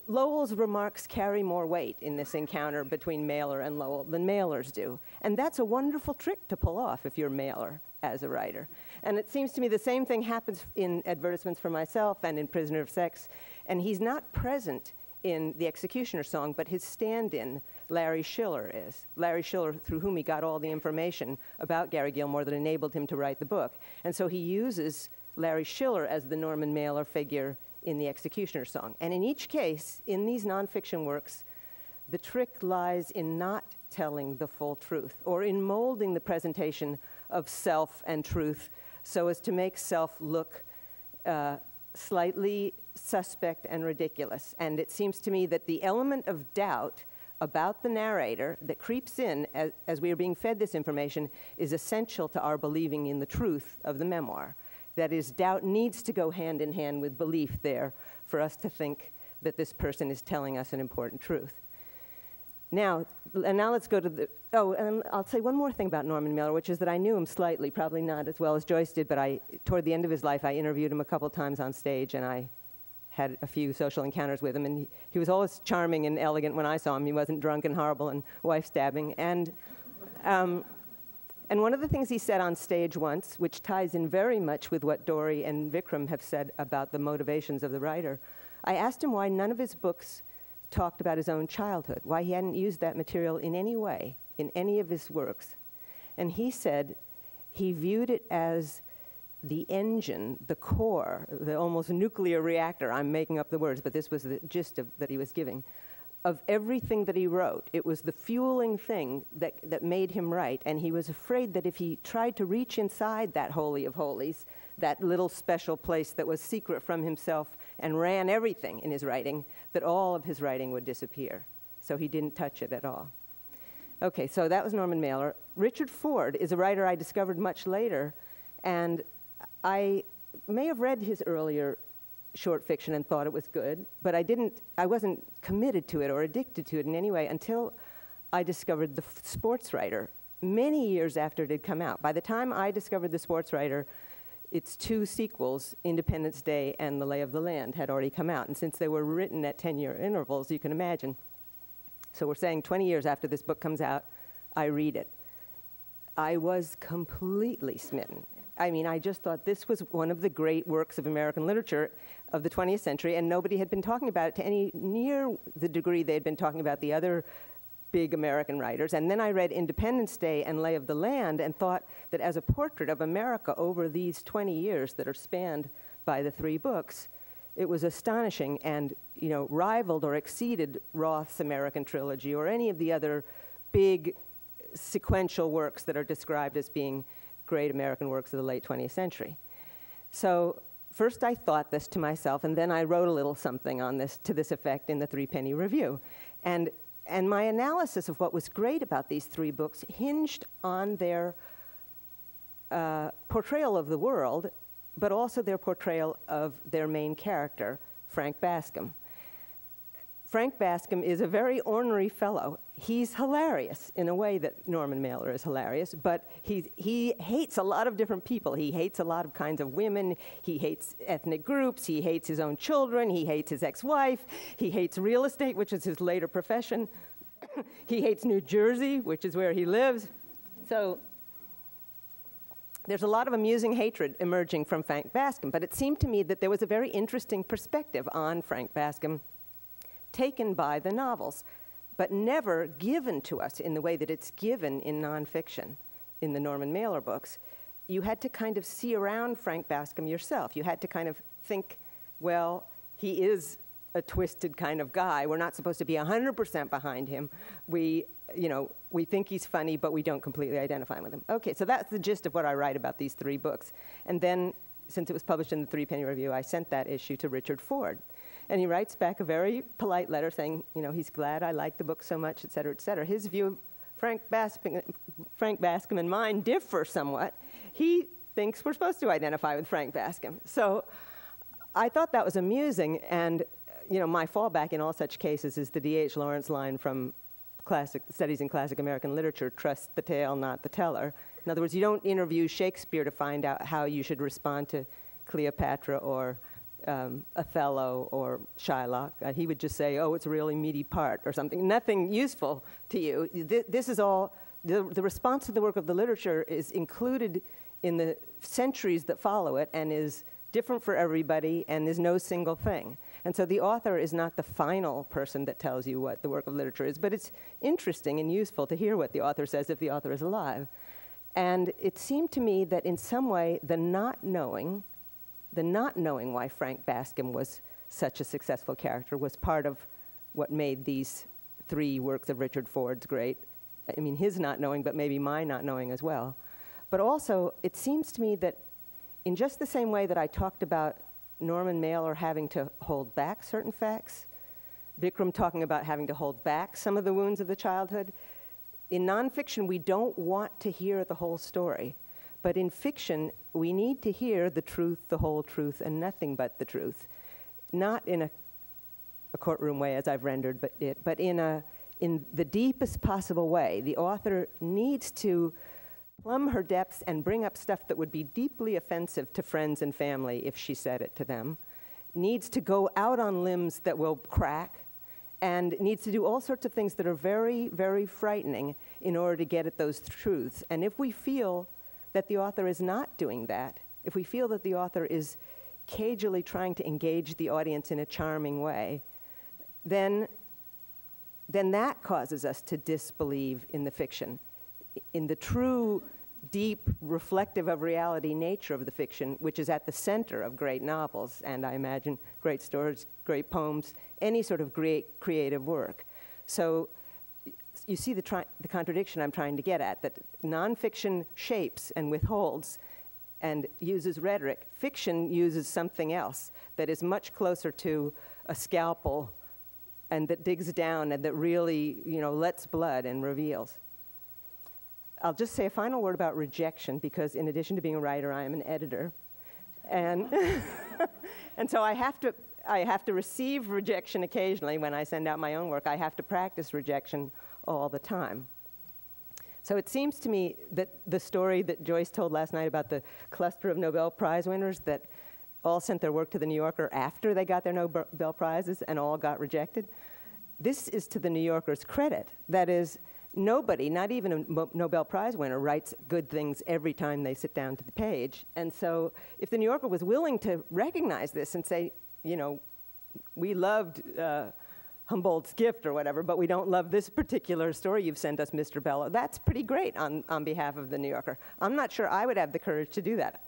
Lowell's remarks carry more weight in this encounter between Mailer and Lowell than Mailer's do. And that's a wonderful trick to pull off if you're Mailer as a writer. And it seems to me the same thing happens in Advertisements for Myself and in Prisoner of Sex. And he's not present in The Executioner's Song, but his stand-in, Larry Schiller, is. Larry Schiller, through whom he got all the information about Gary Gilmore that enabled him to write the book. And so he uses Larry Schiller as the Norman Mailer figure in The Executioner's Song. And in each case, in these nonfiction works, the trick lies in not telling the full truth, or in molding the presentation of self and truth so as to make self look slightly suspect and ridiculous. And it seems to me that the element of doubt about the narrator that creeps in as we are being fed this information is essential to our believing in the truth of the memoir. That is, doubt needs to go hand in hand with belief there for us to think that this person is telling us an important truth. Now let's go to the, and I'll say one more thing about Norman Mailer, which is that I knew him slightly, probably not as well as Joyce did, but toward the end of his life, I interviewed him a couple times on stage, and I had a few social encounters with him, and he was always charming and elegant when I saw him. He wasn't drunk and horrible and wife-stabbing. And one of the things he said on stage once, which ties in very much with what Dory and Vikram have said about the motivations of the writer, I asked him why none of his books talked about his own childhood, why he hadn't used that material in any way, in any of his works. And he said he viewed it as the engine, the core, the almost nuclear reactor, I'm making up the words, but this was the gist that he was giving, of everything that he wrote. It was the fueling thing that made him write, and he was afraid that if he tried to reach inside that holy of holies, that little special place that was secret from himself and ran everything in his writing, that all of his writing would disappear. So he didn't touch it at all. Okay, so that was Norman Mailer. Richard Ford is a writer I discovered much later, and I may have read his earlier short fiction and thought it was good, but I wasn't committed to it or addicted to it in any way until I discovered The Sports Writer many years after it had come out. By the time I discovered The Sports Writer, its two sequels, Independence Day and The Lay of the Land, had already come out. And since they were written at 10-year intervals, you can imagine. So we're saying 20 years after this book comes out, I read it. I was completely smitten. I mean, I just thought this was one of the great works of American literature of the 20th century, and nobody had been talking about it to any near the degree they had been talking about the other big American writers. And then I read Independence Day and Lay of the Land and thought that as a portrait of America over these 20 years that are spanned by the three books, it was astonishing and, you know, rivaled or exceeded Roth's American trilogy or any of the other big sequential works that are described as being great American works of the late 20th century. So first I thought this to myself, and then I wrote a little something on this to this effect in the Threepenny Review. And my analysis of what was great about these three books hinged on their portrayal of the world, but also their portrayal of their main character, Frank Bascom. Frank Bascom is a very ornery fellow. He's hilarious in a way that Norman Mailer is hilarious, but he hates a lot of different people. He hates a lot of kinds of women. He hates ethnic groups. He hates his own children. He hates his ex-wife. He hates real estate, which is his later profession. He hates New Jersey, which is where he lives. So there's a lot of amusing hatred emerging from Frank Bascom, but it seemed to me that there was a very interesting perspective on Frank Bascom taken by the novels, but never given to us in the way that it's given in nonfiction in the Norman Mailer books. You had to kind of see around Frank Bascom yourself. You had to kind of think, well, he is a twisted kind of guy. We're not supposed to be 100% behind him. We think he's funny, but we don't completely identify with him. Okay, so that's the gist of what I write about these three books. And then, since it was published in the Threepenny Review, I sent that issue to Richard Ford. And he writes back a very polite letter saying, you know, he's glad I like the book so much, et cetera, et cetera. His view of Frank Bascom and mine differ somewhat. He thinks we're supposed to identify with Frank Bascom. So I thought that was amusing, and you know, my fallback in all such cases is the D.H. Lawrence line from Studies in Classic American Literature, trust the tale, not the teller. In other words, you don't interview Shakespeare to find out how you should respond to Cleopatra or Othello or Shylock. He would just say, oh, it's a really meaty part or something. Nothing useful to you. This is all, the response to the work of the literature is included in the centuries that follow it and is different for everybody and is no single thing. And so the author is not the final person that tells you what the work of literature is, but it's interesting and useful to hear what the author says if the author is alive. And it seemed to me that in some way the not knowing why Frank Bascom was such a successful character was part of what made these three works of Richard Ford's great. I mean, his not knowing, but maybe my not knowing as well. But also, it seems to me that in just the same way that I talked about Norman Mailer having to hold back certain facts, Vikram talking about having to hold back some of the wounds of the childhood, in nonfiction, we don't want to hear the whole story. But in fiction, we need to hear the truth, the whole truth, and nothing but the truth. Not in a courtroom way, as I've rendered, but in a in the deepest possible way. The author needs to plumb her depths and bring up stuff that would be deeply offensive to friends and family if she said it to them, needs to go out on limbs that will crack, and needs to do all sorts of things that are very, very frightening in order to get at those truths. And if we feel that the author is not doing that, if we feel that the author is cagily trying to engage the audience in a charming way, then that causes us to disbelieve in the fiction, in the true, deep, reflective of reality nature of the fiction, which is at the center of great novels, and I imagine great stories, great poems, any sort of great creative work. So you see the contradiction I'm trying to get at, that nonfiction shapes and withholds and uses rhetoric. Fiction uses something else that is much closer to a scalpel and that digs down and that really, lets blood and reveals. I'll just say a final word about rejection, because in addition to being a writer, I am an editor. And, and so I have to receive rejection occasionally when I send out my own work. I have to practice rejection all the time. So it seems to me that the story that Joyce told last night about the cluster of Nobel Prize winners that all sent their work to the New Yorker after they got their Nobel Prizes and all got rejected, this is to the New Yorker's credit. That is, nobody, not even a Nobel Prize winner, writes good things every time they sit down to the page. And so if the New Yorker was willing to recognize this and say, we loved Humboldt's gift or whatever, but we don't love this particular story you've sent us, Mr. Bellow, that's pretty great on behalf of the New Yorker. I'm not sure I would have the courage to do that.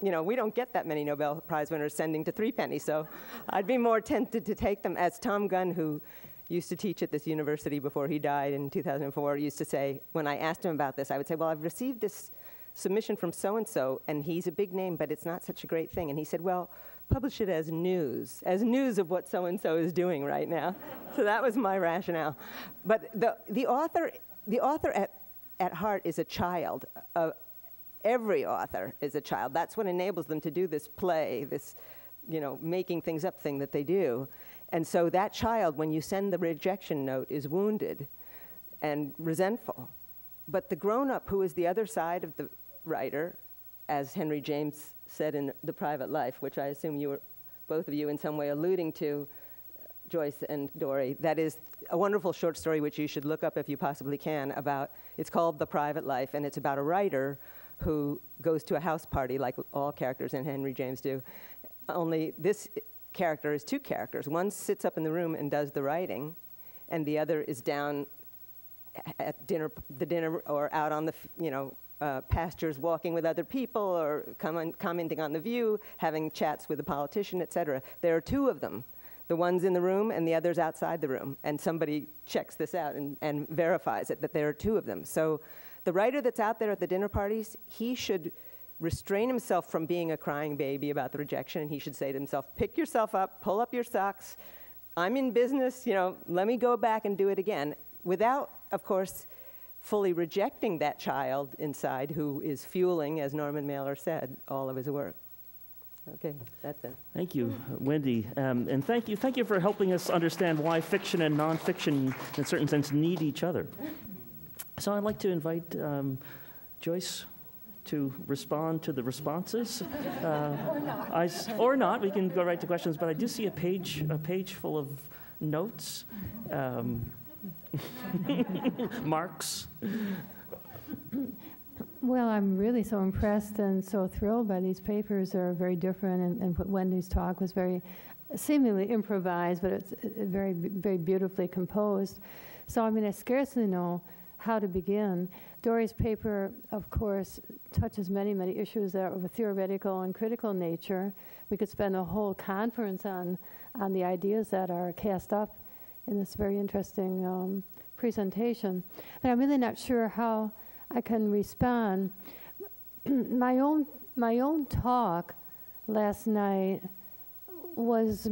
We don't get that many Nobel Prize winners sending to Threepenny, so I'd be more tempted to take them. As Tom Gunn, who used to teach at this university before he died in 2004, used to say, when I asked him about this, I would say, well, I've received this submission from so-and-so, and he's a big name, but it's not such a great thing. And he said, well, publish it as news of what so-and-so is doing right now. So that was my rationale. But the author at heart is a child. Every author is a child. That's what enables them to do this play, this, making things up thing that they do. And so that child, when you send the rejection note, is wounded and resentful. But the grown-up, who is the other side of the writer, as Henry James said in The Private Life, which I assume you were, both of you, in some way alluding to, Joyce and Dory, that is a wonderful short story which you should look up if you possibly can it's called The Private Life, and it's about a writer who goes to a house party like all characters in Henry James do, only this character is two characters. One sits up in the room and does the writing, and the other is down at dinner or out on the pastures walking with other people or commenting on The View, having chats with a politician, etc. There are two of them. The one's in the room and the other's outside the room. And somebody checks this out and verifies it, that there are two of them. So the writer that's out there at the dinner parties, he should restrain himself from being a crying baby about the rejection, and he should say to himself, pick yourself up, pull up your socks, I'm in business, let me go back and do it again, without, of course, fully rejecting that child inside who is fueling, as Norman Mailer said, all of his work. Okay, that's it. Thank you, Wendy. And thank you for helping us understand why fiction and nonfiction, in a certain sense, need each other. So I'd like to invite Joyce to respond to the responses. Or not. Or not. We can go right to questions, but I do see a page full of notes, marks. Well, I'm really so impressed and so thrilled by these papers. They're very different, and what Wendy's talk was very seemingly improvised, but it's very, very beautifully composed. So, I scarcely know how to begin. Dory's paper, of course, touches many, many issues that are of a theoretical and critical nature. We could spend a whole conference on the ideas that are cast up in this very interesting presentation. But I'm really not sure how I can respond. My own talk last night was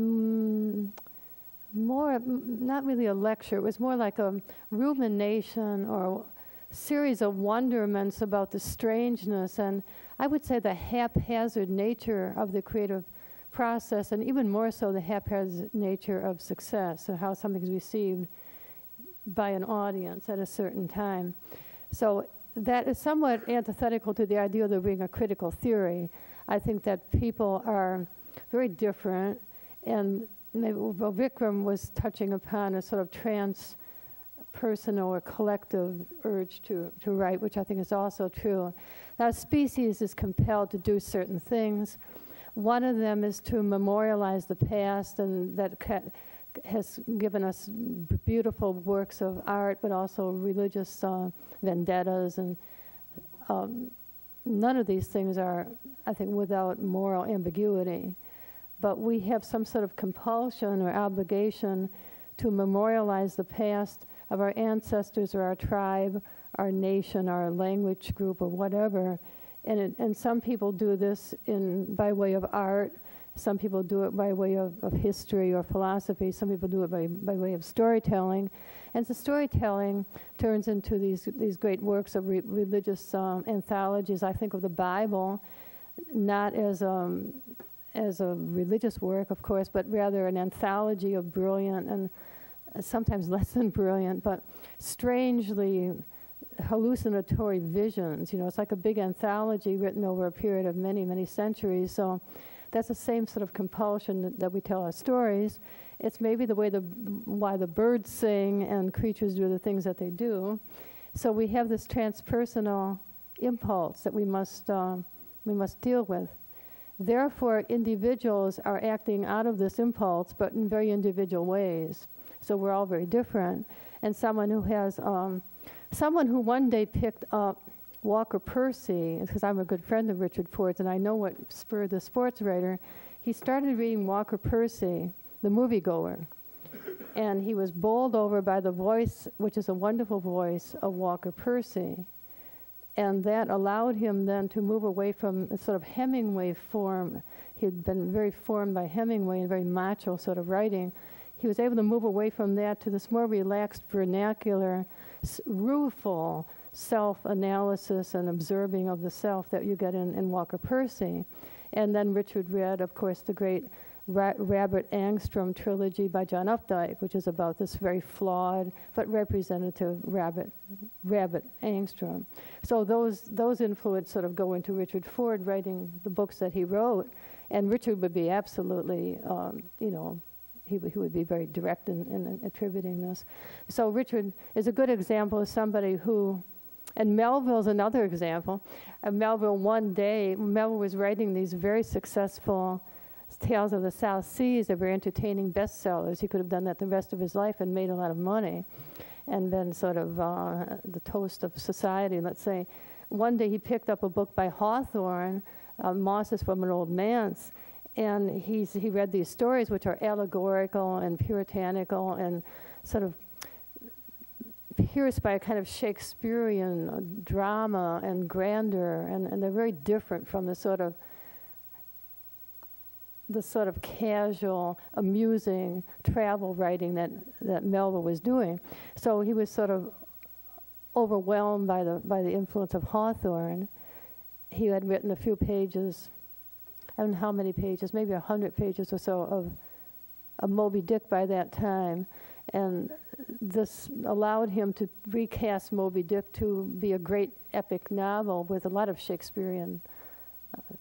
more, not really a lecture, it was more like a rumination or a series of wonderments about the strangeness and I would say the haphazard nature of the creative process, and even more so the haphazard nature of success and how something's received by an audience at a certain time. So that is somewhat antithetical to the idea of there being a critical theory. I think that people are very different, and maybe, well, Vikram was touching upon a sort of transpersonal or collective urge to write, which I think is also true. Now, a species is compelled to do certain things. One of them is to memorialize the past, and that has given us beautiful works of art, but also religious vendettas, and none of these things are, I think, without moral ambiguity. But we have some sort of compulsion or obligation to memorialize the past of our ancestors or our tribe, our nation, our language group, or whatever. And some people do this by way of art. Some people do it by way of history or philosophy. Some people do it by way of storytelling. And so storytelling turns into these great works of religious anthologies. I think of the Bible not as a religious work, of course, but rather an anthology of brilliant and sometimes less than brilliant, but strangely hallucinatory visions. You know, it's like a big anthology written over a period of many, many centuries. So that's the same sort of compulsion that we tell our stories. It's maybe the way why the birds sing and creatures do the things that they do. So we have this transpersonal impulse that we must deal with. Therefore, individuals are acting out of this impulse, but in very individual ways. So we're all very different. And someone who one day picked up Walker Percy, because I'm a good friend of Richard Ford's, and I know what spurred the sports writer. He started reading Walker Percy, the moviegoer, and he was bowled over by the voice, which is a wonderful voice, of Walker Percy. And that allowed him then to move away from a sort of Hemingway form. He had been very formed by Hemingway and very macho sort of writing. He was able to move away from that to this more relaxed, vernacular, rueful self-analysis and observing of the self that you get in Walker Percy. And then Richard read, of course, the great Rabbit Angstrom trilogy by John Updike, which is about this very flawed but representative Rabbit Angstrom. So those influences sort of go into Richard Ford writing the books that he wrote, and Richard would be absolutely, he would be very direct in attributing this. So Richard is a good example of somebody who, and Melville's another example. Melville was writing these very successful Tales of the South Seas, that were entertaining bestsellers. He could have done that the rest of his life and made a lot of money and been sort of the toast of society, let's say. One day he picked up a book by Hawthorne, Mosses from an Old Manse, and he read these stories, which are allegorical and puritanical and sort of pierced by a kind of Shakespearean drama and grandeur, and they're very different from the sort of casual, amusing travel writing that Melville was doing. So he was sort of overwhelmed by the influence of Hawthorne. He had written a few pages, I don't know how many pages, maybe 100 pages or so of Moby Dick by that time. And this allowed him to recast Moby Dick to be a great epic novel with a lot of Shakespearean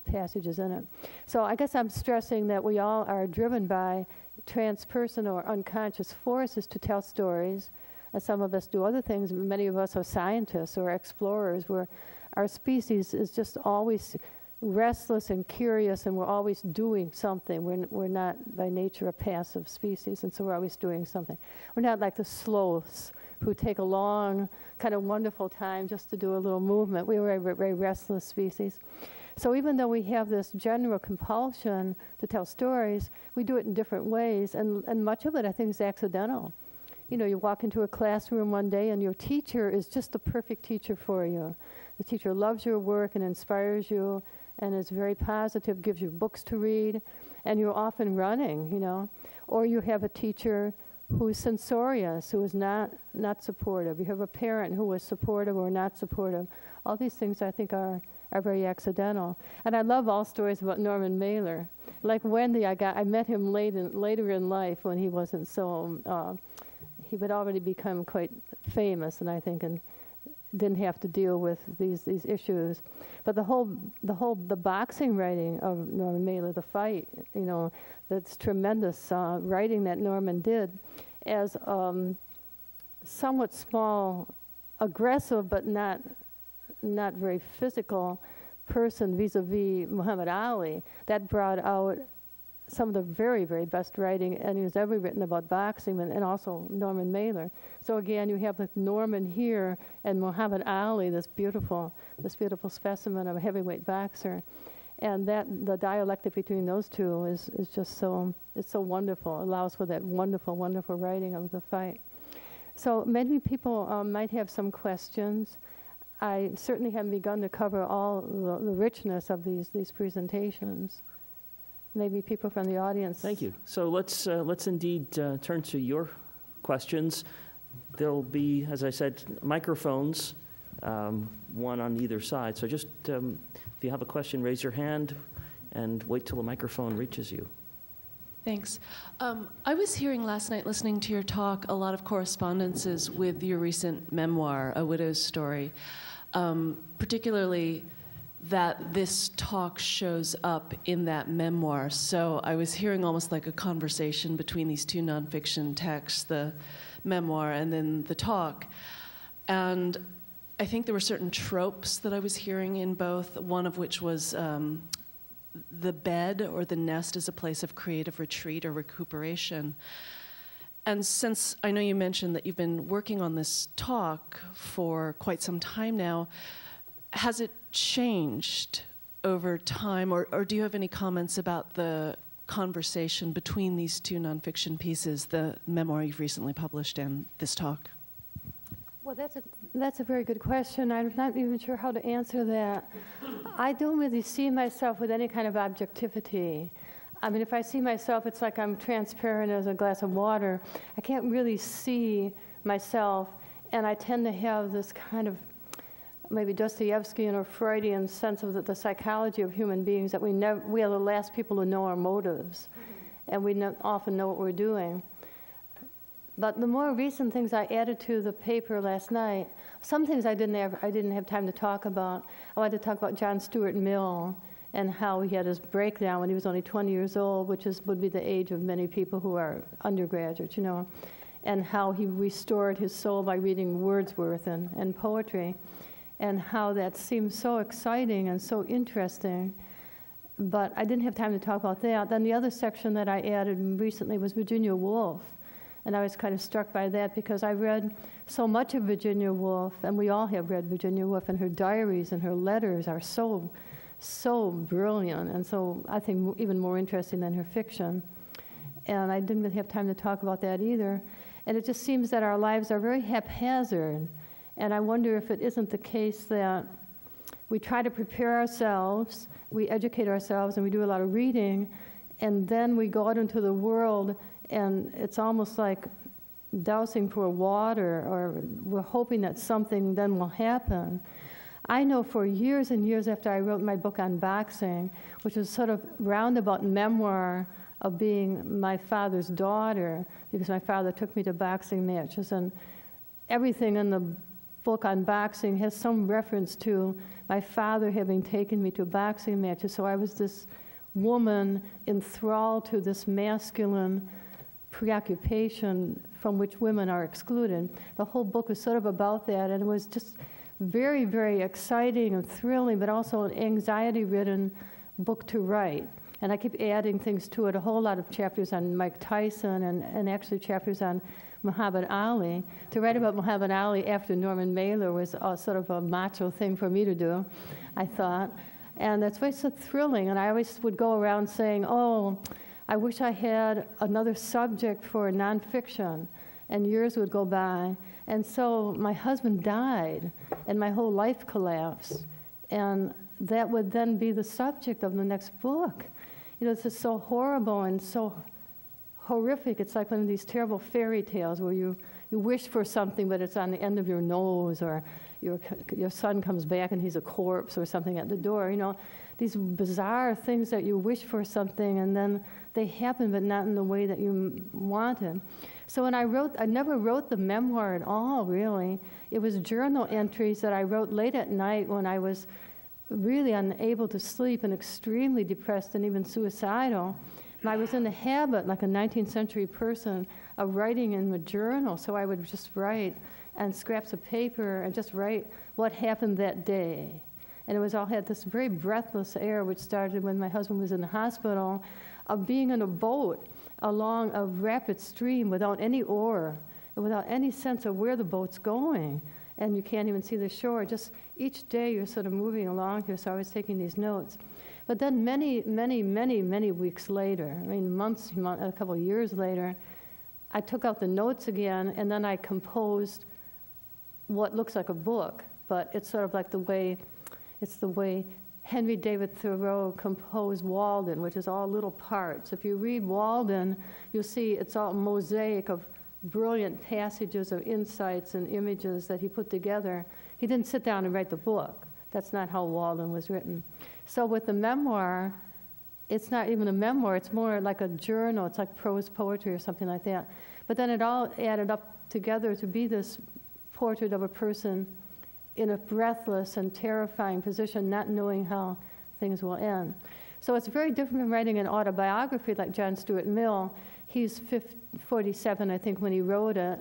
passages in it. So I guess I'm stressing that we all are driven by transpersonal or unconscious forces to tell stories. And some of us do other things. Many of us are scientists or explorers, where our species is just always restless and curious, and we're always doing something. We're not by nature a passive species, and so we're always doing something. We're not like the sloths who take a long, kind of wonderful time just to do a little movement. We were a very restless species. So even though we have this general compulsion to tell stories, we do it in different ways, and much of it, I think, is accidental. You know, you walk into a classroom one day and your teacher is just the perfect teacher for you. The teacher loves your work and inspires you and is very positive, gives you books to read, and you're often running, you know. Or you have a teacher who's censorious, who is not supportive. You have a parent who is supportive or not supportive. All these things, I think, are very accidental. And I love all stories about Norman Mailer. Like Wendy, I met him later in life when he wasn't so, he would already become quite famous, and I think, and didn't have to deal with these issues. But the boxing writing of Norman Mailer, the fight, you know, that's tremendous writing that Norman did, as somewhat small, aggressive, but not very physical person vis-a-vis Muhammad Ali. That brought out some of the very, very best writing anyone's ever written about boxing, and also Norman Mailer. So again, you have like Norman here and Muhammad Ali, this beautiful specimen of a heavyweight boxer. And that the dialectic between those two is just so, it's so wonderful. It allows for that wonderful, wonderful writing of the fight. So many people might have some questions. I certainly haven't begun to cover all the richness of these presentations. Maybe people from the audience. Thank you. So let's indeed turn to your questions. There'll be, as I said, microphones, one on either side. So just if you have a question, raise your hand and wait till the microphone reaches you. Thanks. I was hearing last night, listening to your talk, a lot of correspondences with your recent memoir, A Widow's Story, particularly that this talk shows up in that memoir. So I was hearing almost like a conversation between these two nonfiction texts, the memoir and then the talk. And I think there were certain tropes that I was hearing in both, one of which was the bed or the nest as a place of creative retreat or recuperation. And since I know you mentioned that you've been working on this talk for quite some time now, has it changed over time, or do you have any comments about the conversation between these two nonfiction pieces, the memoir you've recently published and this talk? Well, that's a very good question. I'm not even sure how to answer that. I don't really see myself with any kind of objectivity. I mean, if I see myself, it's like I'm transparent as a glass of water. I can't really see myself, and I tend to have this kind of maybe Dostoevskian or Freudian sense of the psychology of human beings, that we are the last people to know our motives, and we often know what we're doing. But the more recent things I added to the paper last night, some things I didn't have time to talk about. I wanted to talk about John Stuart Mill and how he had his breakdown when he was only 20 years old, which would be the age of many people who are undergraduates, you know, and how he restored his soul by reading Wordsworth and poetry, and how that seems so exciting and so interesting. But I didn't have time to talk about that. Then the other section that I added recently was Virginia Woolf. And I was kind of struck by that because I read so much of Virginia Woolf, and we all have read Virginia Woolf, and her diaries and her letters are so brilliant, and so I think even more interesting than her fiction. And I didn't really have time to talk about that either. And it just seems that our lives are very haphazard. And I wonder if it isn't the case that we try to prepare ourselves, we educate ourselves, and we do a lot of reading, and then we go out into the world, and it's almost like dousing for water, or we're hoping that something then will happen. I know for years and years after I wrote my book on boxing, which was sort of roundabout memoir of being my father's daughter, because my father took me to boxing matches, and everything in the book on boxing has some reference to my father having taken me to boxing matches. So I was this woman enthralled to this masculine preoccupation from which women are excluded. The whole book was sort of about that, and it was just very, very exciting and thrilling, but also an anxiety-ridden book to write. And I keep adding things to it, a whole lot of chapters on Mike Tyson and actually chapters on Muhammad Ali. To write about Muhammad Ali after Norman Mailer was sort of a macho thing for me to do, I thought. And that's why it's so thrilling. And I always would go around saying, oh, I wish I had another subject for nonfiction. And years would go by. And so my husband died, and my whole life collapsed. And that would then be the subject of the next book. You know, it's just so horrible and so horrific. It's like one of these terrible fairy tales where you wish for something, but it's on the end of your nose, or your son comes back and he's a corpse or something at the door. You know, these bizarre things that you wish for something and then they happen, but not in the way that you wanted. So when I never wrote the memoir at all, really. It was journal entries that I wrote late at night when I was really unable to sleep and extremely depressed and even suicidal. And I was in the habit, like a 19th century person, of writing in a journal. So I would just write and scraps of paper and just write what happened that day. And it was all had this very breathless air, which started when my husband was in the hospital, of being in a boat along a rapid stream without any oar, and without any sense of where the boat's going. And you can't even see the shore. Just each day you're sort of moving along here, so I was taking these notes. But then many, many, many, many weeks later, I mean months, a couple of years later, I took out the notes again, and then I composed what looks like a book, but it's sort of like the way Henry David Thoreau composed Walden, which is all little parts. If you read Walden, you'll see it's all a mosaic of brilliant passages of insights and images that he put together. He didn't sit down and write the book. That's not how Walden was written. So with the memoir, it's not even a memoir, it's more like a journal. It's like prose poetry or something like that. But then it all added up together to be this portrait of a person in a breathless and terrifying position, not knowing how things will end. So it's very different from writing an autobiography like John Stuart Mill. He's 47, I think, when he wrote it,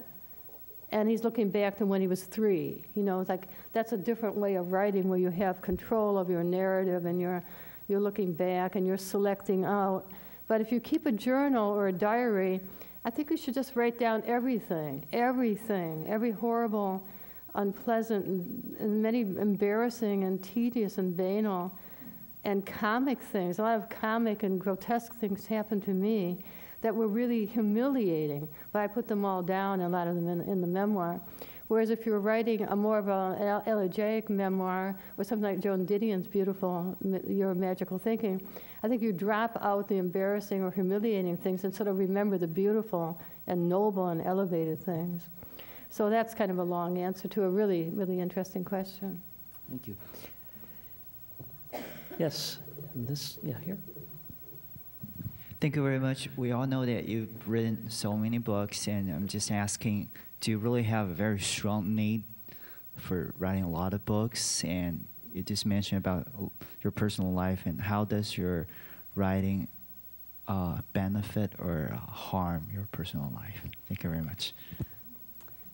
and he's looking back to when he was 3. You know, it's like that's a different way of writing where you have control of your narrative and you're looking back and you're selecting out. But if you keep a journal or a diary, I think you should just write down everything, every horrible, unpleasant, and many embarrassing and tedious and banal and comic things. A lot of comic and grotesque things happened to me that were really humiliating, but I put them all down, a lot of them in the memoir. Whereas if you're writing a more of an elegiac memoir, or something like Joan Didion's beautiful Your Magical Thinking, I think you drop out the embarrassing or humiliating things and sort of remember the beautiful and noble and elevated things. So that's kind of a long answer to a really, really interesting question. Thank you. Yes, and here. Thank you very much. We all know that you've written so many books, and I'm just asking, do you really have a very strong need for writing a lot of books? And you just mentioned about your personal life, and how does your writing benefit or harm your personal life? Thank you very much.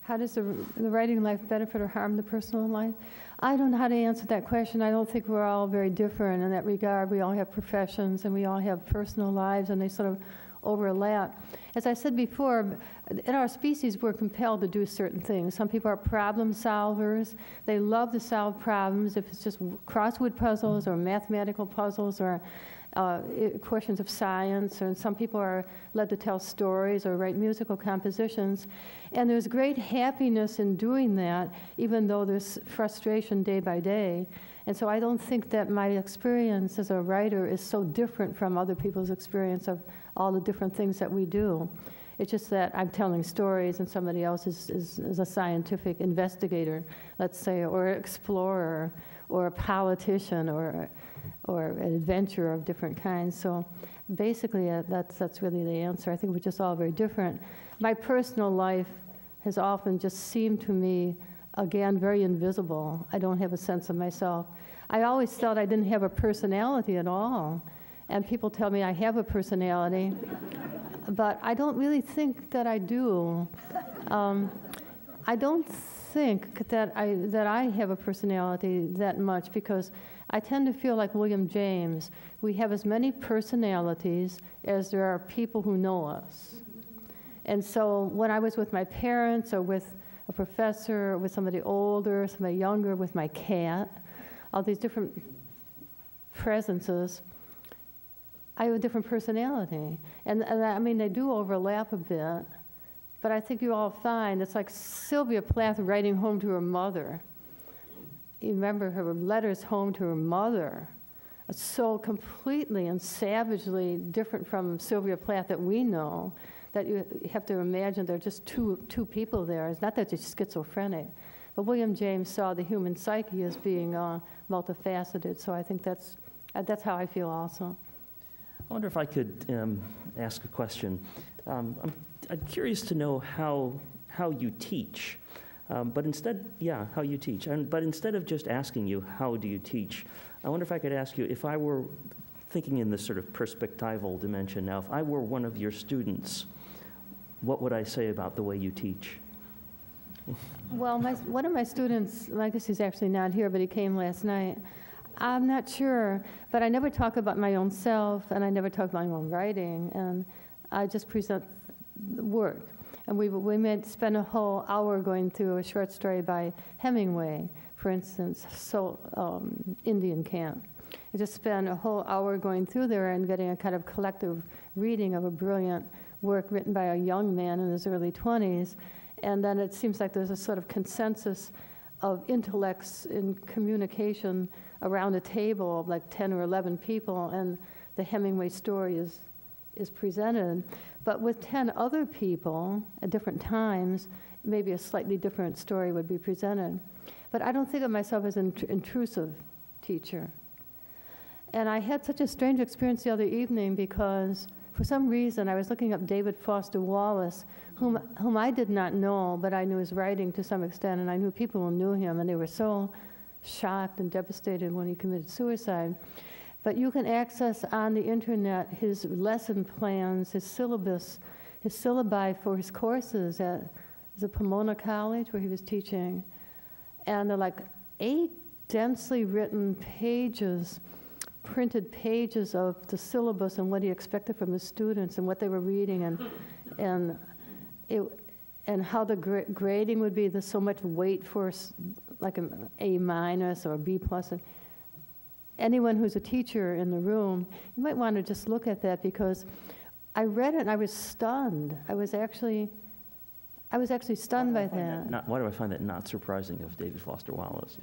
How does the writing life benefit or harm the personal life? I don't know how to answer that question. I don't think we're all very different in that regard. We all have professions and we all have personal lives, and they sort of overlap. As I said before, in our species, we're compelled to do certain things. Some people are problem solvers. They love to solve problems, if it's just crossword puzzles or mathematical puzzles or questions of science, and some people are led to tell stories or write musical compositions. And there's great happiness in doing that, even though there's frustration day by day. And so I don't think that my experience as a writer is so different from other people's experience of all the different things that we do. It's just that I'm telling stories and somebody else is a scientific investigator, let's say, or explorer, or a politician, or an adventurer of different kinds. So basically, that's really the answer. I think we're just all very different. My personal life has often just seemed to me, again, very invisible. I don't have a sense of myself. I always thought I didn't have a personality at all. And people tell me I have a personality, but I don't really think that I do. I don't think that I have a personality that much, because I tend to feel like William James. We have as many personalities as there are people who know us. And so when I was with my parents, or with a professor, or with somebody older, somebody younger, with my cat, all these different presences, I have a different personality. And I mean, they do overlap a bit, but I think you all find it's like Sylvia Plath writing home to her mother. You remember her letters home to her mother. It's so completely and savagely different from Sylvia Plath that we know, that you have to imagine there are just two people there. It's not that she's schizophrenic, But William James saw the human psyche as being multifaceted, so I think that's how I feel also. I wonder if I could ask a question. I'm curious to know how you teach, but instead, how you teach. But instead of just asking you, how do you teach, I wonder if I could ask you, if I were thinking in this sort of perspectival dimension now, if I were one of your students, what would I say about the way you teach? Well, one of my students, I guess he's actually not here, but he came last night. I'm not sure, but I never talk about my own self, and I never talk about my own writing, and I just present the work. And we might spend a whole hour going through a short story by Hemingway, for instance, Indian Camp. I just spend a whole hour going through there and getting a kind of collective reading of a brilliant work written by a young man in his early 20s. And then it seems like there's a sort of consensus of intellects in communication around a table of like 10 or 11 people, and the Hemingway story is presented. But with 10 other people at different times, maybe a slightly different story would be presented. But I don't think of myself as an intrusive teacher. And I had such a strange experience the other evening because for some reason I was looking up David Foster Wallace, whom I did not know, but I knew his writing to some extent, and I knew people who knew him, and they were so shocked and devastated when he committed suicide. But you can access on the internet his lesson plans, his syllabus, his syllabi for his courses at the Pomona College where he was teaching. And they're like 8 densely written pages, printed pages of the syllabus and what he expected from his students and what they were reading, and how the grading would be. There's so much weight for like an A- or a B+. And anyone who's a teacher in the room, you might want to just look at that, because I read it and I was stunned. I was actually stunned by that. Why do I find that not surprising of David Foster Wallace?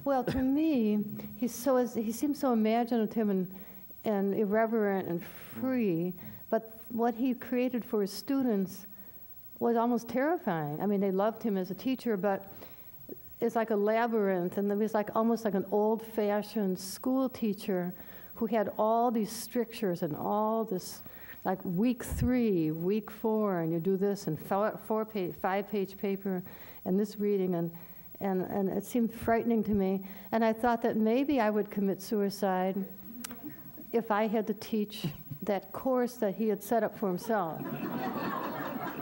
Well, to me, he seems so imaginative and irreverent and free, but what he created for his students was almost terrifying. I mean, they loved him as a teacher, but it's like a labyrinth, and it was like almost like an old-fashioned school teacher who had all these strictures and all this, like week 3, week 4, and you do this, and 5-page paper, and this reading, and it seemed frightening to me. And I thought that maybe I would commit suicide if I had to teach that course that he had set up for himself.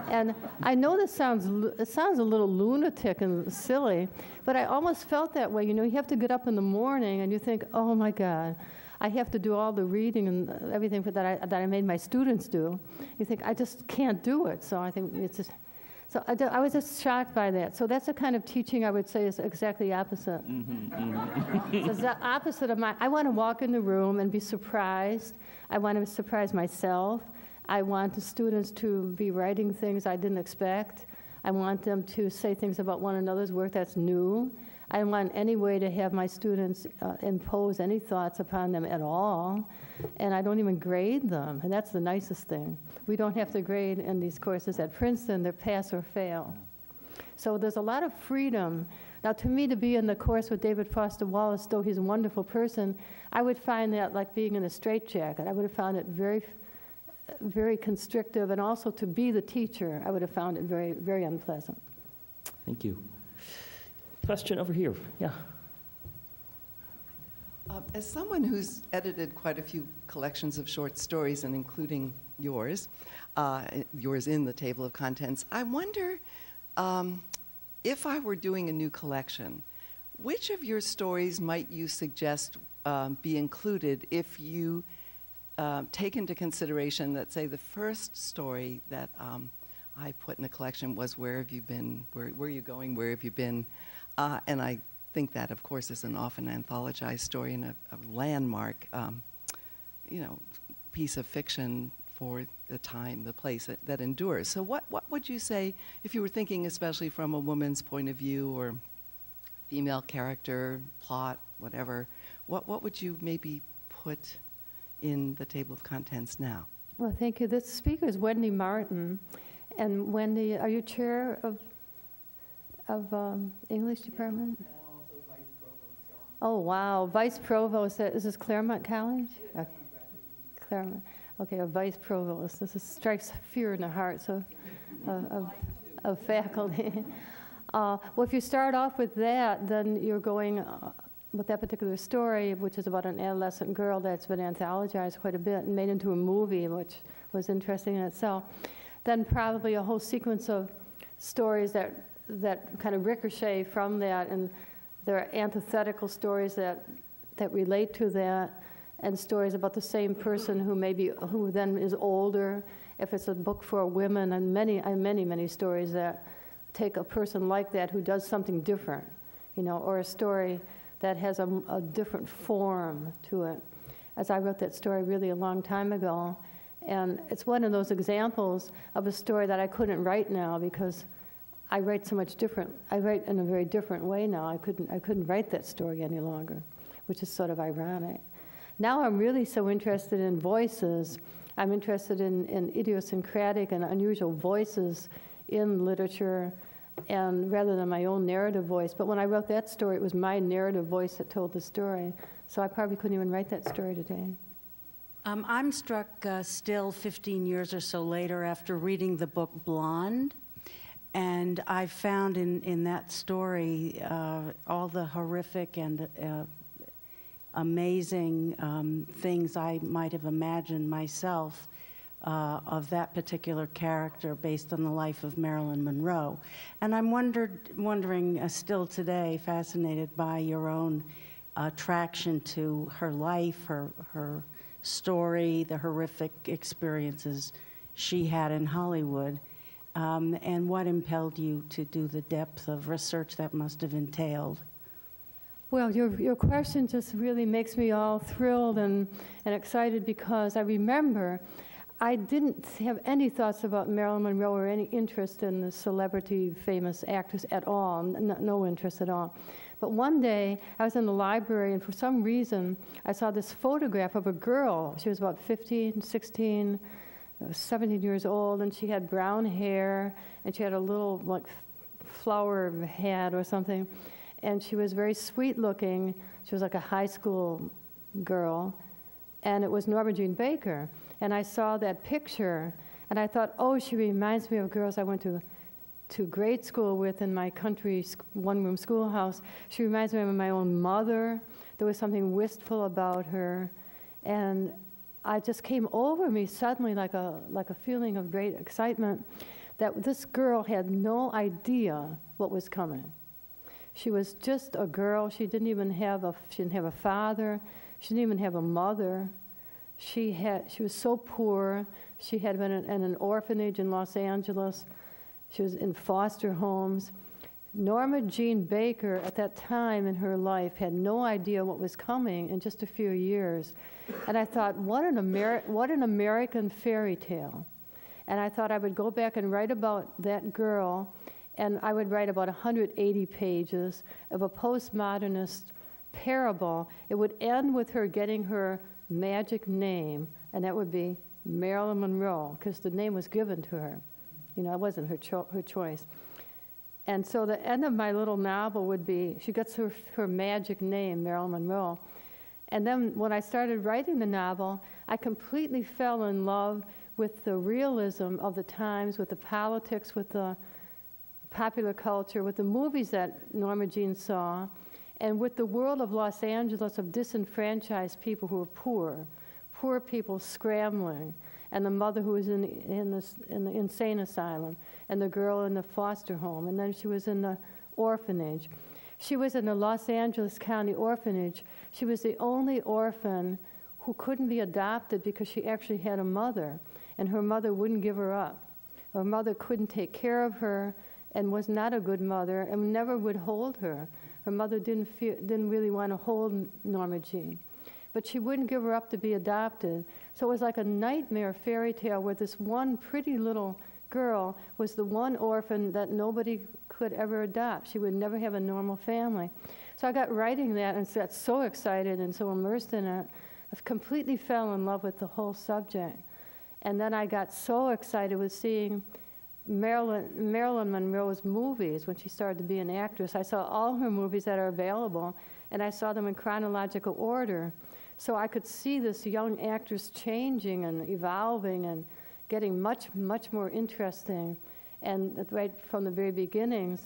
And I know it sounds a little lunatic and silly, but I almost felt that way. You know, you have to get up in the morning and you think, oh my God, I have to do all the reading and everything that I made my students do. You think, I just can't do it. So I think it's just, so I was just shocked by that. So that's the kind of teaching I would say is exactly opposite. So it's the opposite of I want to walk in the room and be surprised. I want to surprise myself. I want the students to be writing things I didn't expect. I want them to say things about one another's work that's new. I don't want any way to have my students impose any thoughts upon them at all. And I don't even grade them, and that's the nicest thing. We don't have to grade in these courses at Princeton. They're pass or fail. So there's a lot of freedom. Now, to me, to be in the course with David Foster Wallace, though he's a wonderful person, I would find that like being in a straitjacket. I would have found it very, very constrictive, and also to be the teacher, I would have found it very, very unpleasant. Thank you. Question over here. Yeah. As someone who's edited quite a few collections of short stories, and including yours in the table of contents, I wonder if I were doing a new collection, which of your stories might you suggest be included if you take into consideration that, say, the first story that I put in the collection was Where Have You Been? Where are you going? Where have you been? And I think that, of course, is an often anthologized story and a landmark, piece of fiction for the time, the place that endures. So what would you say, if you were thinking especially from a woman's point of view or female character, plot, whatever, what would you maybe put in the table of contents now? Well, thank you. This speaker is Wendy Martin. And Wendy, are you chair of English department? Oh, wow, Vice Provost, is this Claremont College? Claremont, okay, a Vice Provost. This strikes fear in the hearts of faculty. Well, if you start off with that, then you're going with that particular story, which is about an adolescent girl that's been anthologized quite a bit and made into a movie, which was interesting in itself. Then probably a whole sequence of stories that kind of ricochet from that, and there are antithetical stories that relate to that, and stories about the same person who then is older. If it's a book for women, and many stories that take a person like that who does something different, or a story that has a different form to it. As I wrote that story really a long time ago, and it's one of those examples of a story that I couldn't write now because I write so much different. I write in a very different way now. I couldn't write that story any longer, which is sort of ironic. Now I'm really so interested in voices. I'm interested in idiosyncratic and unusual voices in literature, and rather than my own narrative voice. But when I wrote that story, it was my narrative voice that told the story. So I probably couldn't even write that story today. I'm struck still 15 years or so later after reading the book Blonde. And I found in that story all the horrific and amazing things I might have imagined myself of that particular character based on the life of Marilyn Monroe. And I'm wondering still today, fascinated by your own attraction to her life, her story, the horrific experiences she had in Hollywood, and what impelled you to do the depth of research that must have entailed. Well, your question just really makes me all thrilled and excited, because I remember I didn't have any thoughts about Marilyn Monroe or any interest in the celebrity famous actress at all, no interest at all. But one day I was in the library, and for some reason I saw this photograph of a girl. She was about 15, 16, 17 years old, and she had brown hair, and she had a little like flower hat or something. And she was very sweet looking. She was like a high school girl. And it was Norma Jean Baker. And I saw that picture, and I thought, oh, she reminds me of girls I went to grade school with in my country one-room schoolhouse. She reminds me of my own mother. There was something wistful about her. And I just came over me suddenly like a feeling of great excitement that this girl had no idea what was coming. She was just a girl. She didn't have a father. She didn't even have a mother. She was so poor. She had been in an orphanage in Los Angeles. She was in foster homes. Norma Jean Baker, at that time in her life, had no idea what was coming in just a few years. And I thought, what an American fairy tale. And I thought I would go back and write about that girl, and I would write about 180 pages of a postmodernist parable. It would end with her getting her magic name, and that would be Marilyn Monroe, because the name was given to her. It wasn't her choice. And so the end of my little novel would be, she gets her magic name, Marilyn Monroe. And then when I started writing the novel, I completely fell in love with the realism of the times, with the politics, with the popular culture, with the movies that Norma Jean saw, and with the world of Los Angeles of disenfranchised people who were poor people scrambling, and the mother who was in the insane asylum, and the girl in the foster home, and then she was in the orphanage. She was in the Los Angeles County orphanage. She was the only orphan who couldn't be adopted because she actually had a mother, and her mother wouldn't give her up. Her mother couldn't take care of her and was not a good mother and never would hold her. Her mother didn't really want to hold Norma Jean, but she wouldn't give her up to be adopted. So it was like a nightmare fairy tale where this one pretty little girl was the one orphan that nobody could ever adopt. She would never have a normal family. So I got writing that and got so excited and so immersed in it, I completely fell in love with the whole subject. And then I got so excited with seeing Marilyn Monroe's movies when she started to be an actress. I saw all her movies that are available, and I saw them in chronological order. So I could see this young actress changing and evolving and getting much, much more interesting. And right from the very beginnings,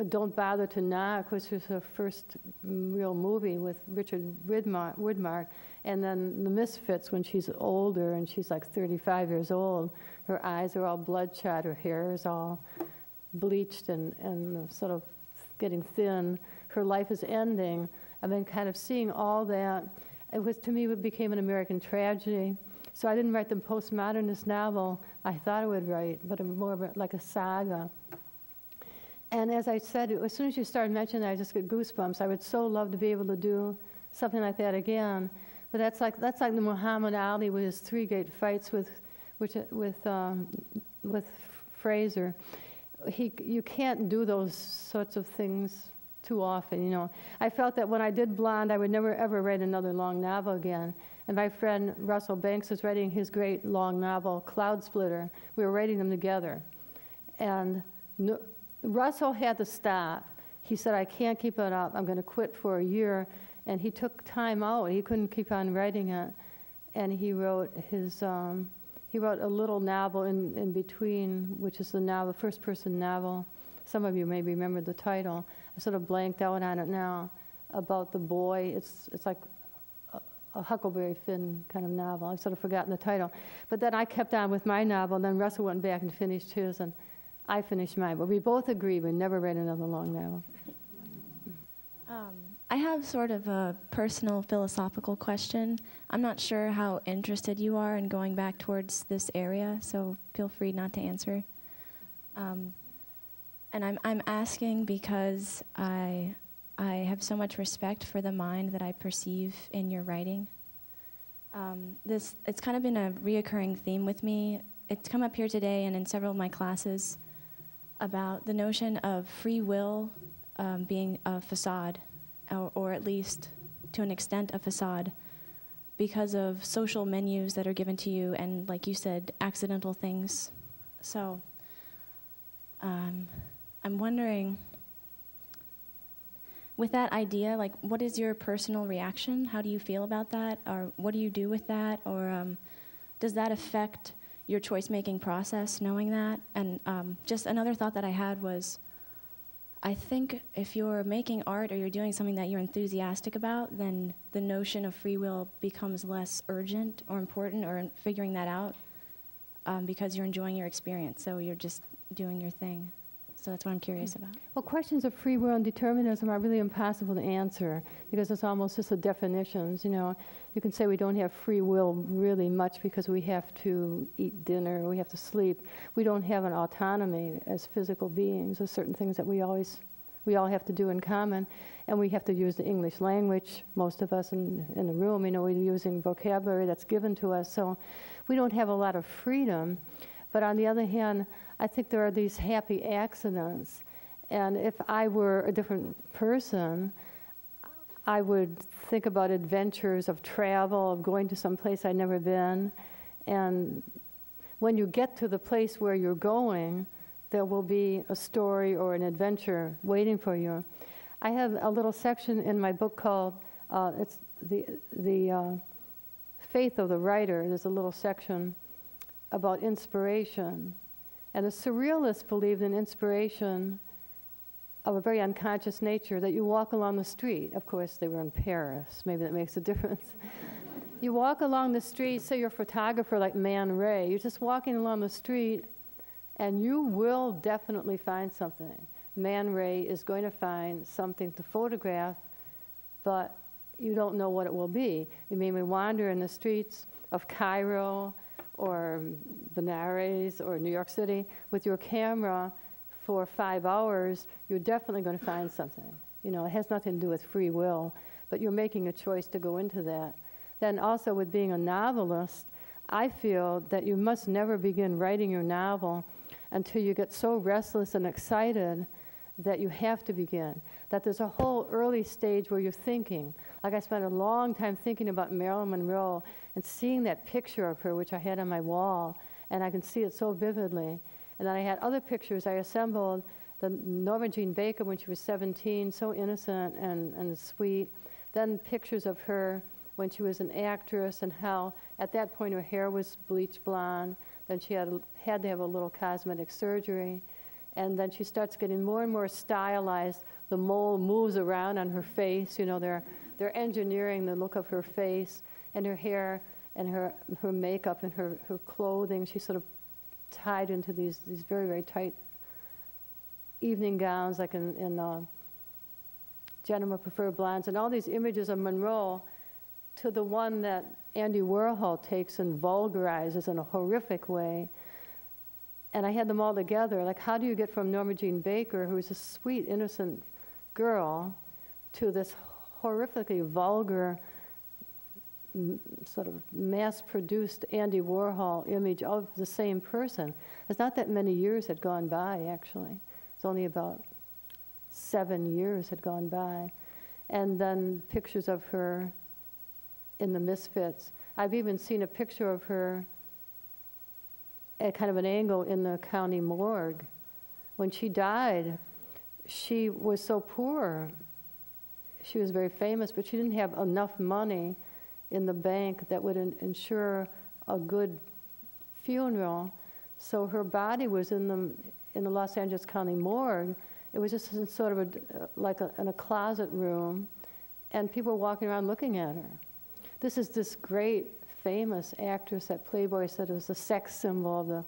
Don't Bother to Knock, which was her first real movie with Richard Widmark, and then The Misfits when she's older and she's like 35 years old. Her eyes are all bloodshot, her hair is all bleached and sort of getting thin. Her life is ending. I've been kind of seeing all that. It was, to me, it became an American tragedy. So I didn't write the postmodernist novel I thought I would write, but more of like a saga. And as I said, as soon as you started mentioning that, I just get goosebumps. I would so love to be able to do something like that again. But that's like the Muhammad Ali with his 3 great fights with Fraser. You can't do those sorts of things too often, you know. I felt that when I did Blonde, I would never ever write another long novel again. And my friend Russell Banks was writing his great long novel, Cloud Splitter. We were writing them together. And Russell had to stop. He said, I can't keep it up. I'm going to quit for a year. And he took time out. He couldn't keep on writing it. And he wrote he wrote a little novel in between, which is the novel, first-person novel. Some of you may remember the title. I sort of blanked out on it now, about the boy. It's like a Huckleberry Finn kind of novel. I've sort of forgotten the title. But then I kept on with my novel, and then Russell went back and finished his, and I finished mine. But we both agreed we never read another long novel. I have sort of a personal philosophical question. I'm not sure how interested you are in going back towards this area, so feel free not to answer. And I'm asking because I have so much respect for the mind that I perceive in your writing. It's kind of been a reoccurring theme with me. It's come up here today and in several of my classes about the notion of free will being a facade, or at least to an extent a facade, because of social menus that are given to you and, like you said, accidental things. So I'm wondering, with that idea, like, what is your personal reaction? How do you feel about that? Or what do you do with that? Or does that affect your choice-making process, knowing that? And just another thought that I had was, I think if you're making art or you're doing something that you're enthusiastic about, then the notion of free will becomes less urgent or important, or figuring that out, because you're enjoying your experience, so you're just doing your thing. So that's what I'm curious about. Well, questions of free will and determinism are really impossible to answer, because it's almost just the definitions. You know, you can say we don't have free will really much because we have to eat dinner, we have to sleep. We don't have an autonomy as physical beings. There's certain things that we all have to do in common, and we have to use the English language. Most of us in the room, you know, we're using vocabulary that's given to us, so we don't have a lot of freedom. But on the other hand, I think there are these happy accidents. And if I were a different person, I would think about adventures of travel, of going to some place I'd never been. And when you get to the place where you're going, there will be a story or an adventure waiting for you. I have a little section in my book called, it's the Faith of the Writer. There's a little section about inspiration. And the surrealists believed in inspiration of a very unconscious nature, that you walk along the street. Of course, they were in Paris. Maybe that makes a difference. You walk along the street, say you're a photographer like Man Ray. You're just walking along the street, and you will definitely find something. Man Ray is going to find something to photograph, but you don't know what it will be. You may wander in the streets of Cairo, or Benares, or New York City with your camera for 5 hours. You're definitely going to find something. You know, it has nothing to do with free will, but you're making a choice to go into that. Then also with being a novelist, I feel that you must never begin writing your novel until you get so restless and excited that you have to begin. That there's a whole early stage where you're thinking. Like I spent a long time thinking about Marilyn Monroe and seeing that picture of her, which I had on my wall, and I can see it so vividly. And then I had other pictures I assembled, the Norma Jean Baker when she was 17, so innocent and sweet. Then pictures of her when she was an actress and how at that point her hair was bleached blonde. Then she had to have a little cosmetic surgery. And then she starts getting more and more stylized. The mole moves around on her face. You know, they're engineering the look of her face and her hair and her makeup and her clothing. She's sort of tied into these very, very tight evening gowns, like in Gentlemen Prefer Blondes, and all these images of Monroe to the one that Andy Warhol takes and vulgarizes in a horrific way. And I had them all together. Like, how do you get from Norma Jean Baker, who's a sweet, innocent girl, to this horrifically vulgar, sort of mass-produced Andy Warhol image of the same person? It's not that many years had gone by, actually. It's only about 7 years had gone by. And then pictures of her in the Misfits. I've even seen a picture of her at kind of an angle in the county morgue. When she died, she was so poor. She was very famous, but she didn't have enough money in the bank that would ensure a good funeral. So her body was in the Los Angeles County morgue. It was just in sort of in a closet room, and people were walking around looking at her. This is this great, famous actress that Playboy said was the sex symbol of the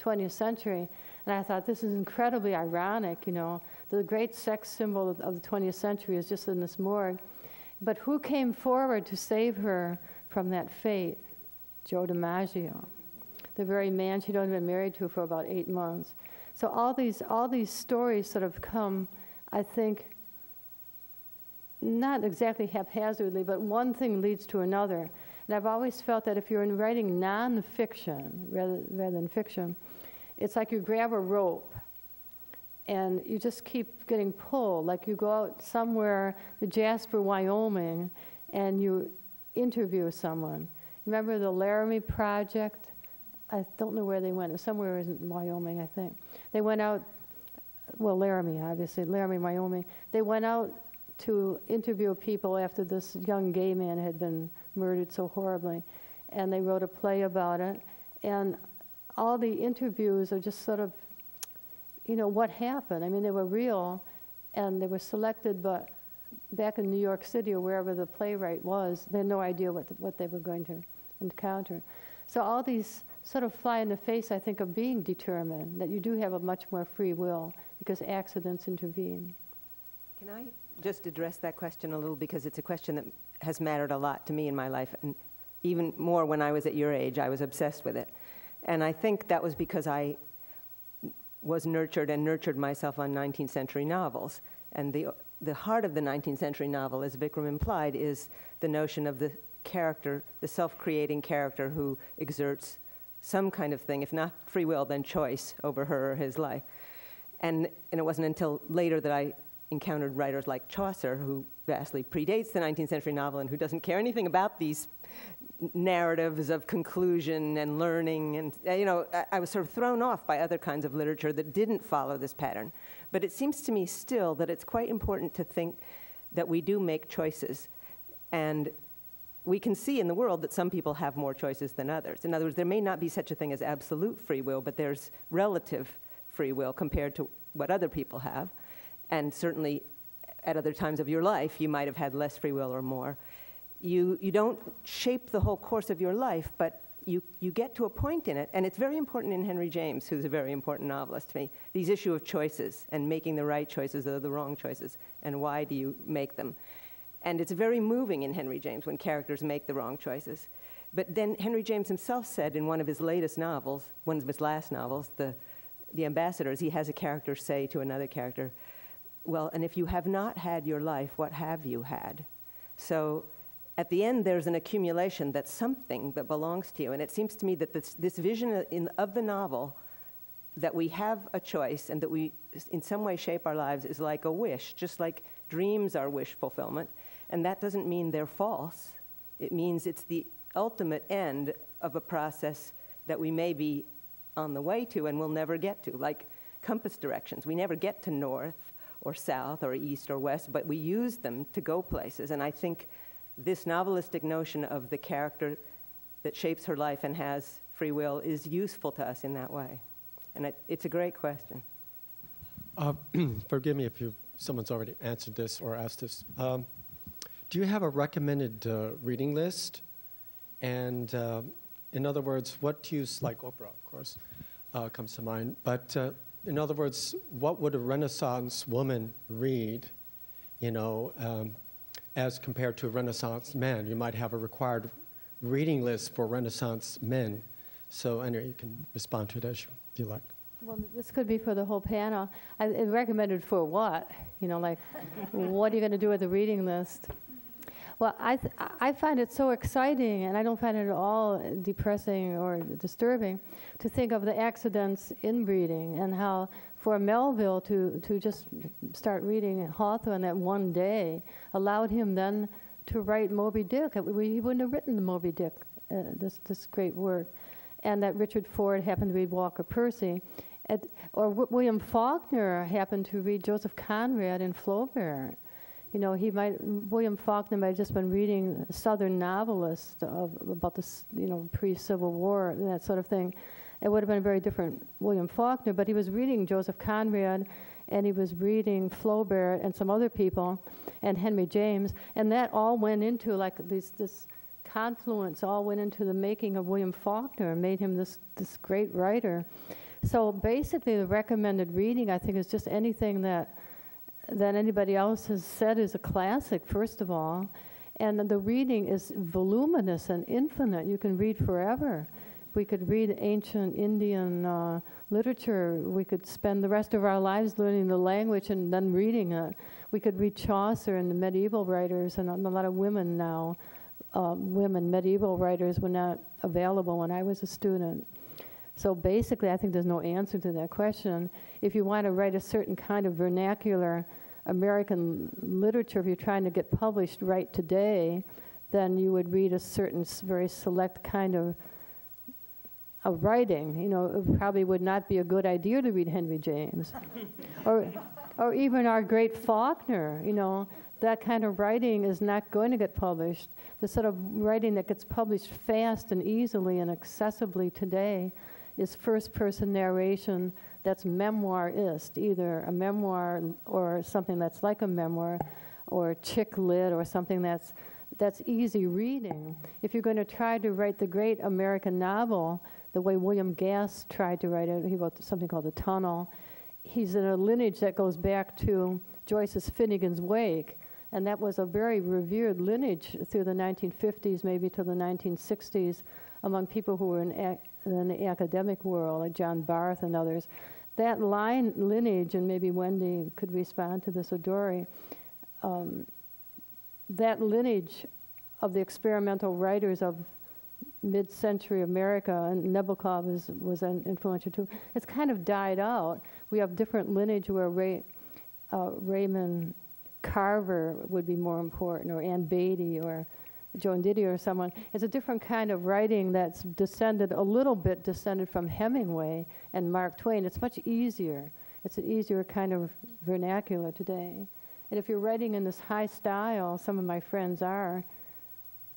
20th century. And I thought, this is incredibly ironic, you know. The great sex symbol of the 20th century is just in this morgue. But who came forward to save her from that fate? Joe DiMaggio, the very man she'd only been married to for about 8 months. So all these stories sort of come, I think, not exactly haphazardly, but one thing leads to another. And I've always felt that if you're writing nonfiction rather than fiction, it's like you grab a rope and you just keep getting pulled. Like you go out somewhere, to Jasper, Wyoming, and you interview someone. Remember the Laramie Project? I don't know where they went. It was somewhere in Wyoming, I think. They went out, well, Laramie, obviously, Laramie, Wyoming. They went out to interview people after this young gay man had been murdered so horribly. And they wrote a play about it. And all the interviews are just sort of, you know, what happened. I mean, they were real, and they were selected, but back in New York City or wherever the playwright was, they had no idea what they were going to encounter. So all these sort of fly in the face, I think, of being determined, that you do have a much more free will because accidents intervene. Can I just address that question a little, because it's a question that has mattered a lot to me in my life, and even more when I was at your age, I was obsessed with it. And I think that was because I was nurtured myself on 19th century novels. And the heart of the 19th century novel, as Vikram implied, is the notion of the character, the self-creating character who exerts some kind of thing, if not free will, then choice over her or his life. And it wasn't until later that I encountered writers like Chaucer, who vastly predates the 19th century novel and who doesn't care anything about these narratives of conclusion and learning. And, you know, I was sort of thrown off by other kinds of literature that didn't follow this pattern. But it seems to me still that it's quite important to think that we do make choices. And we can see in the world that some people have more choices than others. In other words, there may not be such a thing as absolute free will, but there's relative free will compared to what other people have. And certainly at other times of your life, you might have had less free will or more. You don't shape the whole course of your life, but you get to a point in it. And it's very important in Henry James, who's a very important novelist to me, these issue of choices and making the right choices or the wrong choices, and why do you make them. And it's very moving in Henry James when characters make the wrong choices. But then Henry James himself said in one of his latest novels, one of his last novels, The Ambassadors, he has a character say to another character, well, and if you have not had your life, what have you had? So at the end, there's an accumulation that's something that belongs to you. And it seems to me that this vision of the novel, that we have a choice and that we in some way shape our lives, is like a wish, just like dreams are wish fulfillment. And that doesn't mean they're false. It means it's the ultimate end of a process that we may be on the way to and we'll never get to, like compass directions. We never get to north or south or east or west, but we use them to go places. And I think this novelistic notion of the character that shapes her life and has free will is useful to us in that way. And it's a great question. Forgive me if someone's already answered this or asked this. Do you have a recommended reading list? And in other words, what do you, like Oprah, of course, comes to mind, but in other words, what would a Renaissance woman read, as compared to a Renaissance man? You might have a required reading list for Renaissance men. So anyway, you can respond to it as you like. Well, this could be for the whole panel. I recommended for what? Like, what are you going to do with the reading list? Well, I find it so exciting, and I don't find it at all depressing or disturbing, to think of the accidents in reading and how for Melville to just start reading Hawthorne that one day allowed him then to write Moby Dick. He wouldn't have written the Moby Dick, this great work. And that Richard Ford happened to read Walker Percy. Or William Faulkner happened to read Joseph Conrad and Flaubert. William Faulkner might have just been reading Southern novelists about the, pre-Civil War and that sort of thing. It would have been a very different William Faulkner, but he was reading Joseph Conrad, and he was reading Flaubert and some other people, and Henry James, and that all went into, like, this confluence all went into the making of William Faulkner and made him this great writer. So basically the recommended reading, I think, is just anything that anybody else has said is a classic, first of all. And the reading is voluminous and infinite. You can read forever. We could read ancient Indian literature. We could spend the rest of our lives learning the language and then reading it. We could read Chaucer and the medieval writers, and a lot of women now. Women medieval writers were not available when I was a student. So basically, I think there's no answer to that question. If you want to write a certain kind of vernacular American literature, if you're trying to get published right today, then you would read a certain very select kind of writing. It probably would not be a good idea to read Henry James. or even our great Faulkner, that kind of writing is not going to get published. The sort of writing that gets published fast and easily and accessibly today is first-person narration that's memoirist, either a memoir or something that's like a memoir, or chick lit, or something that's easy reading. If you're going to try to write the great American novel, the way William Gass tried to write it, he wrote something called The Tunnel. He's in a lineage that goes back to Joyce's Finnegan's Wake, and that was a very revered lineage through the 1950s, maybe to the 1960s, among people who were in the academic world, like John Barth and others. That lineage, and maybe Wendy could respond to this, or Dory, that lineage of the experimental writers of mid-century America, and Nabokov was an influential too, it's kind of died out. We have different lineage where Raymond Carver would be more important, or Ann Beatty, or Joan Didier, or someone. It's a different kind of writing that's descended from Hemingway and Mark Twain. It's much easier. It's an easier kind of vernacular today. And if you're writing in this high style, some of my friends are,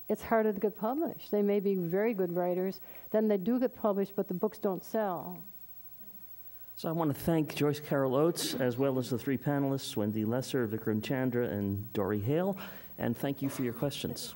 it's harder to get published. They may be very good writers, then they do get published, but the books don't sell. So I want to thank Joyce Carol Oates, as well as the three panelists, Wendy Lesser, Vikram Chandra, and Dory Hale, and thank you for your questions.